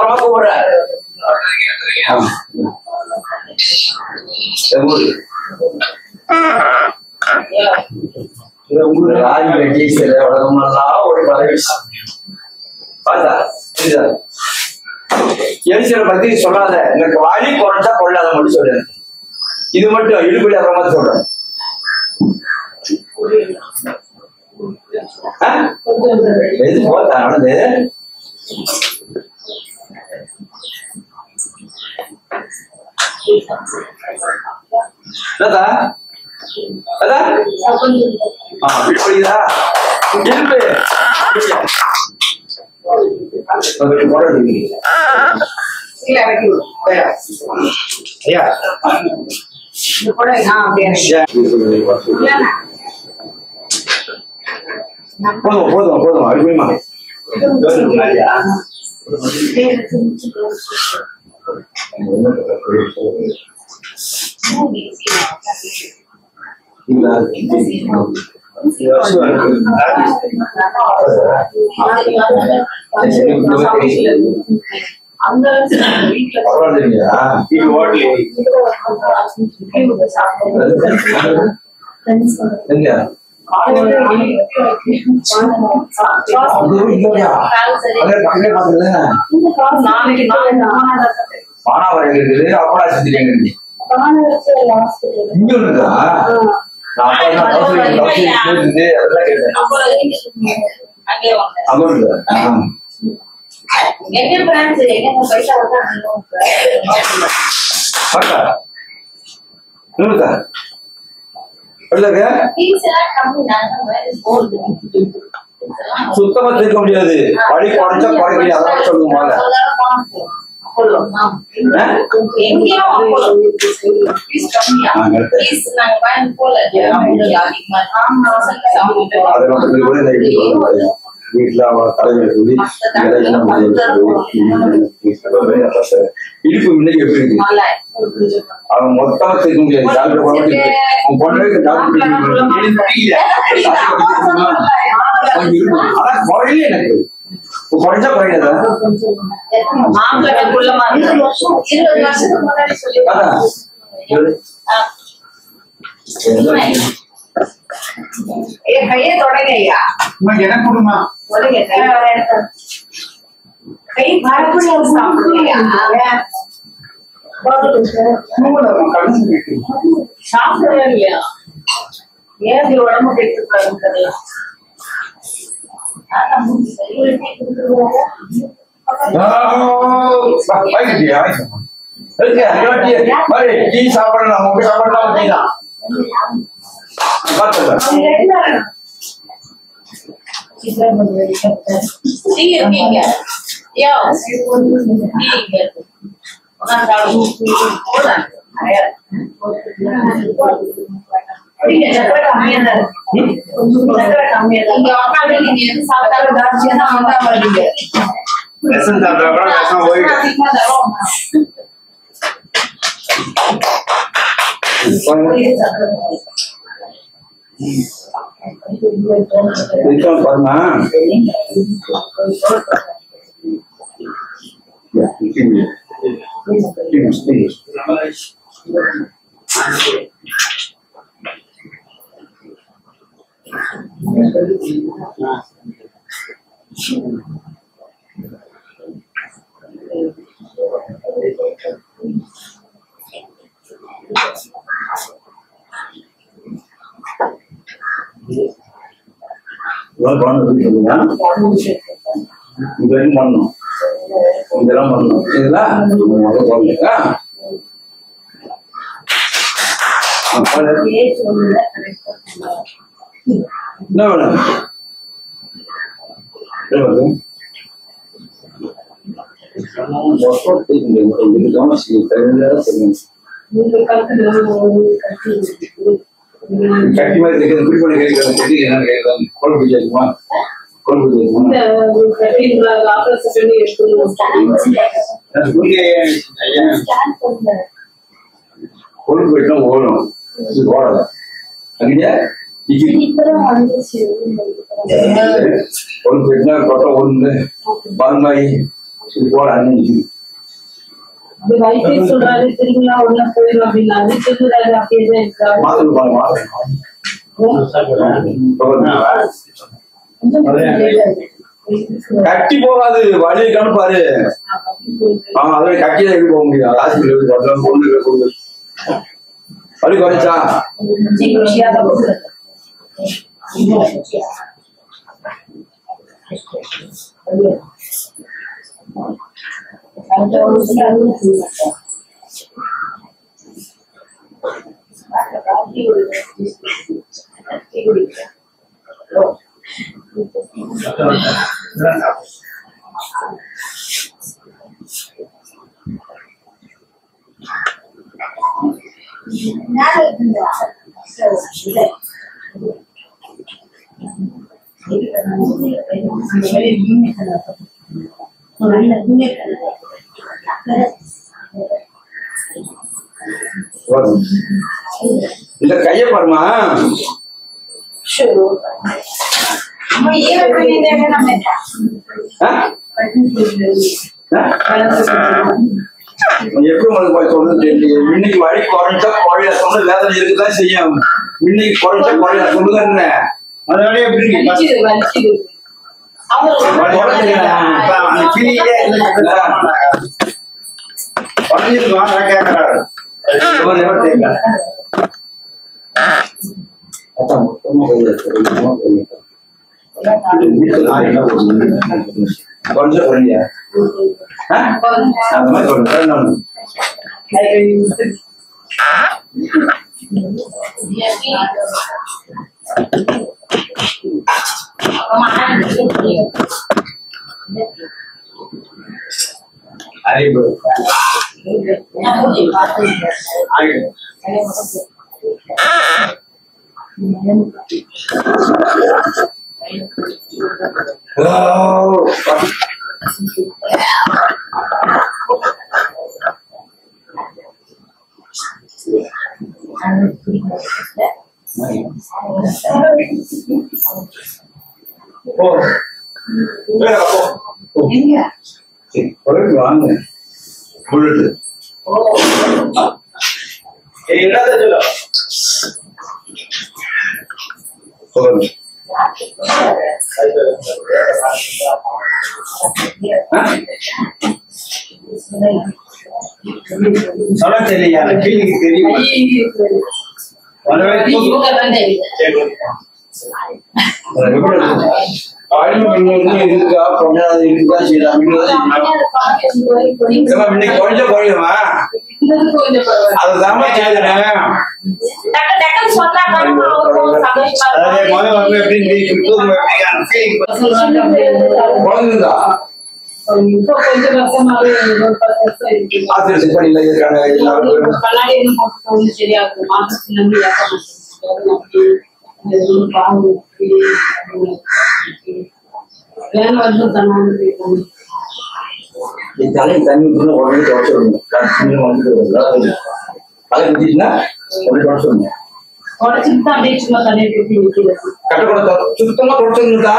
எரிச்சலை பத்தி சொல்லாத, எனக்கு வலி குறைஞ்சா கொள்ளாத மட்டும் சொல்லு. இது மட்டும் இடுபடி அப்புறமா சொல்றேன். எது போத்தா நடந்து புரியுதா? இடுப்பு போதும் அருமைமா. மானாவரம் இருக்குது, அப்படா செஞ்சுட்டேங்க இங்க இருக்குதா? சுத்தமா தீர்க்க முடியாது. வழி குறைச்சா குறைக்கல, அதான் சொல்லுவாங்க. வீட்டுல தலைவர் சொல்லி இடுப்பு முன்னாடி எப்படி இருக்கு? அவன் மொத்தமா தீர்க்க முடியாது. டாக்டர் குறையில எனக்கு குறைஞ்சா குறையாதா? கையை தொடங்கய்யா, எனக்கு கொடுமா கை மரபுல சாப்பிடுறியா? சாப்பிடவே இல்லையா? ஏன் உடம்பு கெட்டு சாப்பிடலாம். பாருமா இதெல்லாம் பண்ணணும், இதெல்லாம் பண்ணணும். இதெல்லாம் என்ன வேணும்? கட்டி மாதிரி குடி பண்ணி கேட்கறது என்னன்னு கேட்கறது கொலை பிடிச்சிருக்குமா? போயிட்டா ஓடும் ஓடாத அங்கே போயிட்டா கொட்டை ஓடுங்க பாருமாயி போட அன்னைக்கு சொல்றாரு திரும்பியா உள்ள போயிடும் அப்படின்னாரு சொல்றாரு அப்படியே கட்டி போகாது வழி கணுப்பாரு அதோட கட்டியில போக முடியாது ஹாஸ்பிட்டல் கொண்டு வழி குறைச்சா இந்த கைய பாருமா எப்படி உங்களுக்கு சொல்றது தெரியல இன்னைக்கு வழி குறைஞ்சா குறையா சொன்ன வேதனை இருக்குதான் செய்யும் இன்னைக்கு குறைஞ்சா குறையா சொல்லுங்க அதனால எப்படி கொஞ்சம் குறையா அந்த மாதிரி சொல்றேன் அறிவு வாங்க பொழுது சொல்ல தெரியல கீழே தெரியும் இருக்கா கொஞ்சம் இருக்கா இன்னைக்கு கொஞ்சம் குறையுமா அதுதான் குழந்தைதா தலை தண்ணி உடனே தொடச்சிடணும் தலை குத்திச்சுன்னா உடனே தொடச்சிடணும் கட்டப்பட சுத்தமா தொடச்சிருந்தா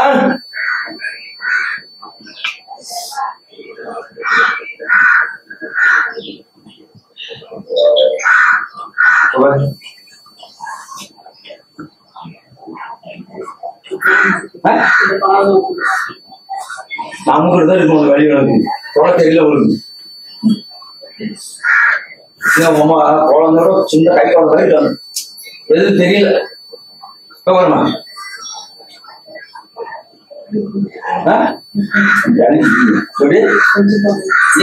நமக்கு தான் இருக்கும் வழி தொலை தெரியல வருது குழந்தையோட சின்ன கை குழந்தை எதுவும் தெரியல வருமா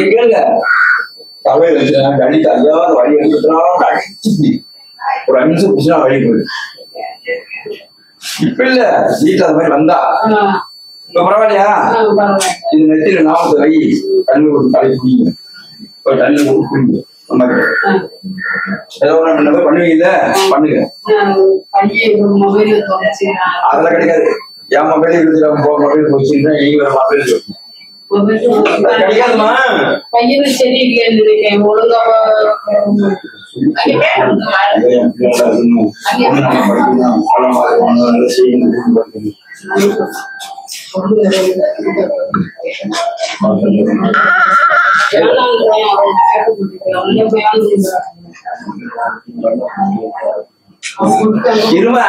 கேளுங்க தலையில வச்சு அடிக்க ஐயாவது வழி எடுத்துட்டு அடிச்சு ஒரு 5 நிமிஷம் பிடிச்சா வழி போயிடு இப்ப இல்ல வீட்டுல அந்த மாதிரி வந்தா இப்ப பரவாயில்லையா இது நெத்தில 40 வை தண்ணி கொடுத்து தலை குடிங்க இப்ப தண்ணி குடிங்க ஏதோ பண்ணுவீங்க பண்ணுங்க அதெல்லாம் கிடைக்காது என் மொபைல் இருக்குது மொபைல் வச்சுருந்தா நீங்க வேற மொபைல் கிடைக்காதுமா. பையனும் சரியில்லைன்னு இருக்கேன். ஒழுங்கா இருமா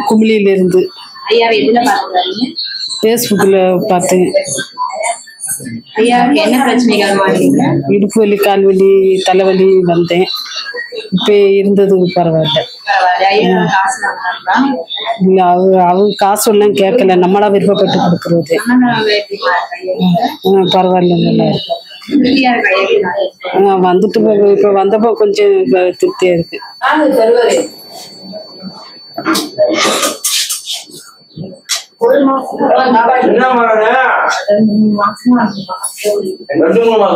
குமிழியில இருந்து பேஸ்புக்ல பார்த்தேன். என்ன பிரச்சனைகள்? இடுப்பு வலி, கால் வலி, தலைவலி வந்தேன். இப்ப இருந்தது பரவாயில்ல. இல்ல அவங்க காசு எல்லாம் கேட்கல, நம்மளா விருப்பப்பட்டு கொடுக்கறது. பரவாயில்ல, நல்லா இருக்கு. வந்துட்டு இப்ப வந்தப்போ கொஞ்சம் திருப்தியா இருக்கு. என்ன மாறே 2 மாசம் 2 மாசம்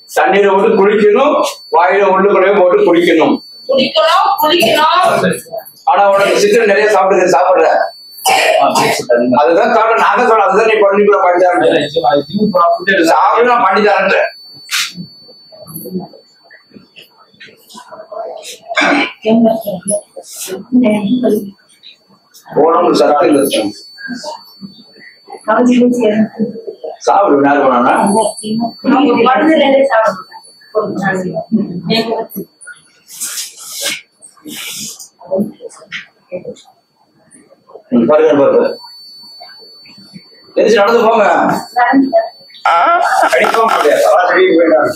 தண்ணீரை விட்டு குளிக்கணும், வாயில உள்ளுக்குள்ளே போட்டு குளிக்கணும். ஆனா உனக்கு சிக்கன் நிறைய சாப்பிடுற அதுதான் காரணம். நான் தான் சொல்றேன், அதுதான் நீ பண்ணிக்கூட பண்ணி தரேன். சாப்பிடு, நான் பண்ணி தரேன். உடம்பு சத்து இல்லை, சாப்பிடு. நேரம் போனா நடந்து போங்க. அடிக்கவும் முடியாது, போயிட்டாங்க.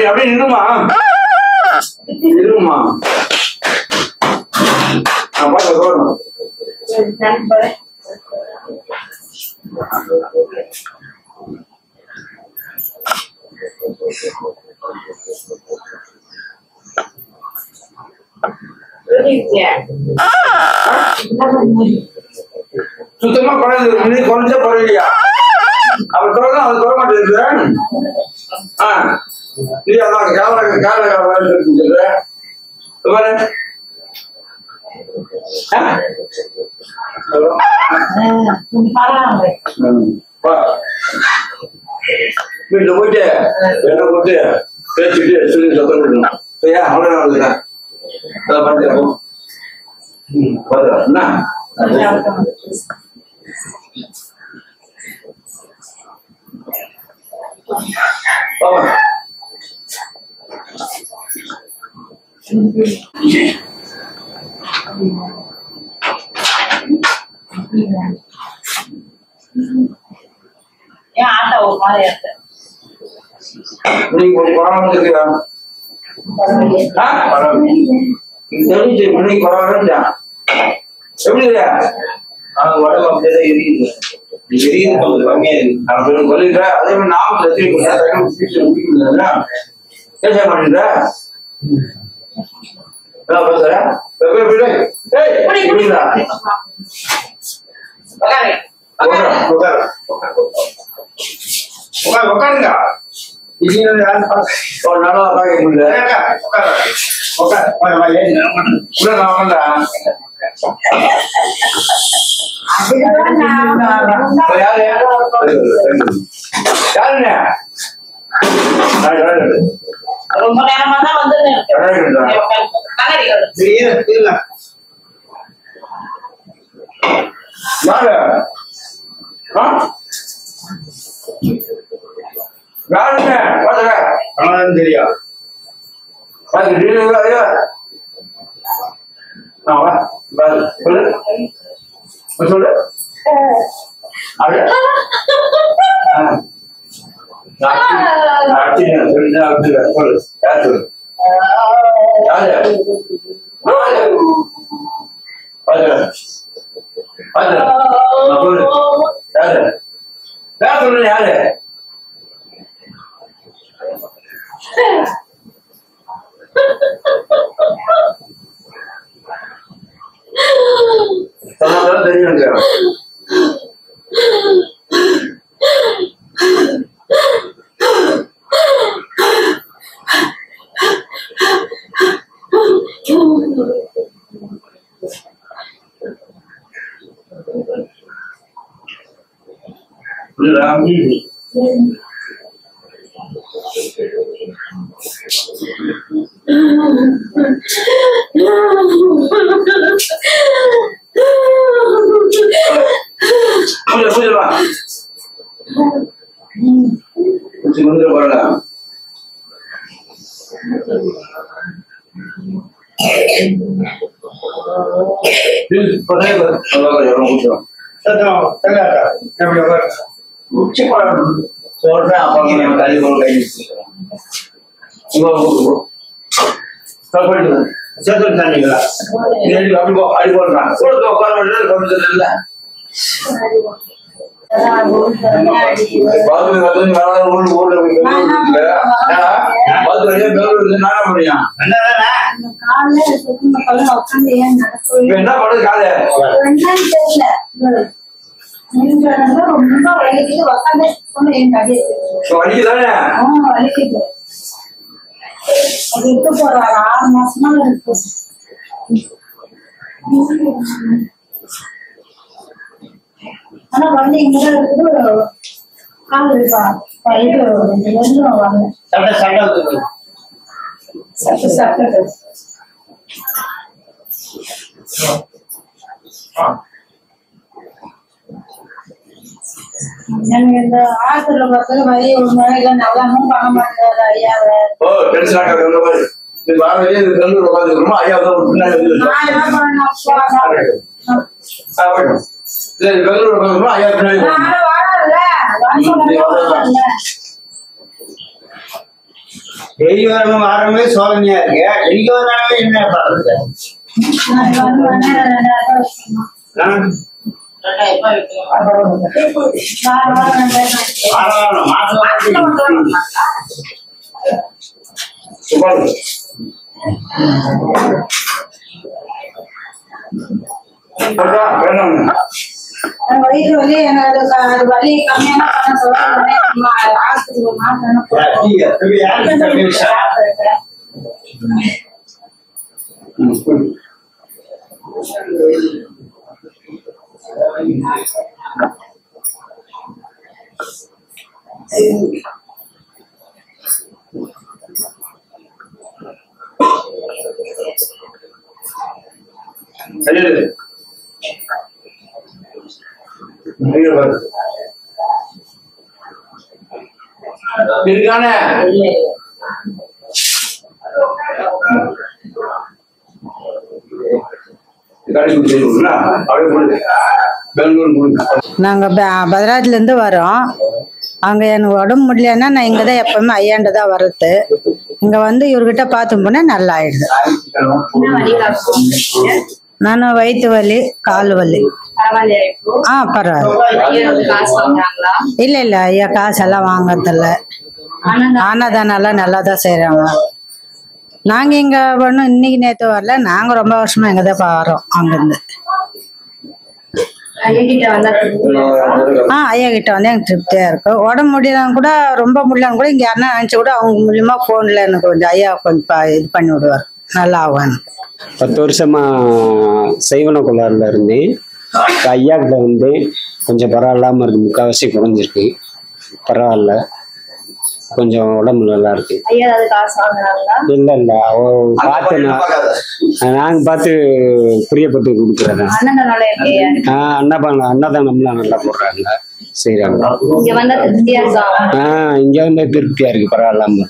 அப்படி நிறுமா இருமா. சுத்தமா குறைஞ்சது, குறைஞ்சா குறையிலையா? அவர் குறைஞ்சா அது குறை மாட்டேங்குது. நீ அதான் வீட்டுல போயிட்டு என்ன போட்டு பேசிட்டு சொல்லி சத்தம் கொடுக்கணும். சரியா? அவ்வளவு அதான் பண்ணிக்கிறோம். என்ன ஏன் ஆட்டோ ஒரு மாதிரி இருக்கு? நீங்க ஒரு பரவாயில்ல இருக்குதா? தெரிஞ்சு மணி பரவாயில்ல எப்படி இல்லையா? உடம்பு அப்படியேதான் எரியுது. எரியுது கொஞ்சம் கம்மியா இருக்கு. அப்படின்னு சொல்லிடுற அதே மாதிரி நாம பேச மாட்டேங்கிற உட்காருங்க. நல்லா பார்க்க முடியல. ரொம்ப நேரமா தான் வந்து தெரியும். சொல்லு யாரு தெரியும். என்ன பண்றது காலை ரொம்ப வலிக்குது. உட்காந்து வலிக்குதானே? வலிக்குது. அது இருக்க போறாரு 6 மாசமா இருக்கு. ஆனா வந்து இங்க இருக்குது கால் இருக்கா இது எதுவும் வரல. சாப்பிட்டு எனக்கு இந்த ஆசிரியர் பார்த்து வரி ஒரு முறையில நல்லாமும் பண்ண மாட்டேங்கிறாரு ஐயாவை. நான் என்ன பண்ணேன் டெய்லி வரணும் ஆரம்பமே சோதனையா இருக்கு. எங்க வராமே என்ன பண்றது? வயிற்று வலி எனக்கு வலி கம்மியான ஆஸ்பத்திரி மாற்றணும். இருக்கானே நாங்க பத்ராஜ்ல இருந்து வரோம். அங்க எனக்கு உடம்பு முடியலன்னா நான் இங்கதான் எப்பவுமே ஐயாண்ட தான் வர்றது. இங்க வந்து இவர்கிட்ட பார்த்து போனா நல்லா ஆயிடுது. நானும் வயிற்று வலி, கால் வலி. பரவாயில்ல. இல்ல இல்ல ஐயா காசெல்லாம் வாங்கறதில்ல. அன்னதானம் எல்லாம் நல்லா தான் செய்யறாங்க. நாங்க இங்க ஒன்றும் இன்னைக்கு நேற்று வரல, நாங்க ரொம்ப வருஷமா இங்கதான் வரோம் அங்கிருந்து. ஐயா கிட்ட வந்து எனக்கு திருப்தியா இருக்கும். உடம்பு முடியலாம் கூட, ரொம்ப முடியலாம் கூட இங்க யாருன்னா நினைச்சு கூட அவங்க மூலியமா போன்ல எனக்கு கொஞ்சம் ஐயா கொஞ்சம் இது பண்ணி விடுவார், நல்லா ஆகும். 10 வருஷமா சைவன கோளாறுல இருந்தேன். ஐயா கிட்ட வந்து கொஞ்சம் பரவாயில்லாம இருக்கு, முக்கால்வாசி குறைஞ்சிருக்கு. பரவாயில்ல, கொஞ்சம் உடம்பு நல்லா இருக்கு. இல்ல இல்ல பார்த்து நாங்க பார்த்து பிரியப்பட்டு கொடுக்குறேன். அன்னதானம்லாம் நல்லா போடுறாங்க, செய்யறாங்க. இங்க வந்து திருப்தியா இருக்கு, பரவாயில்லாம.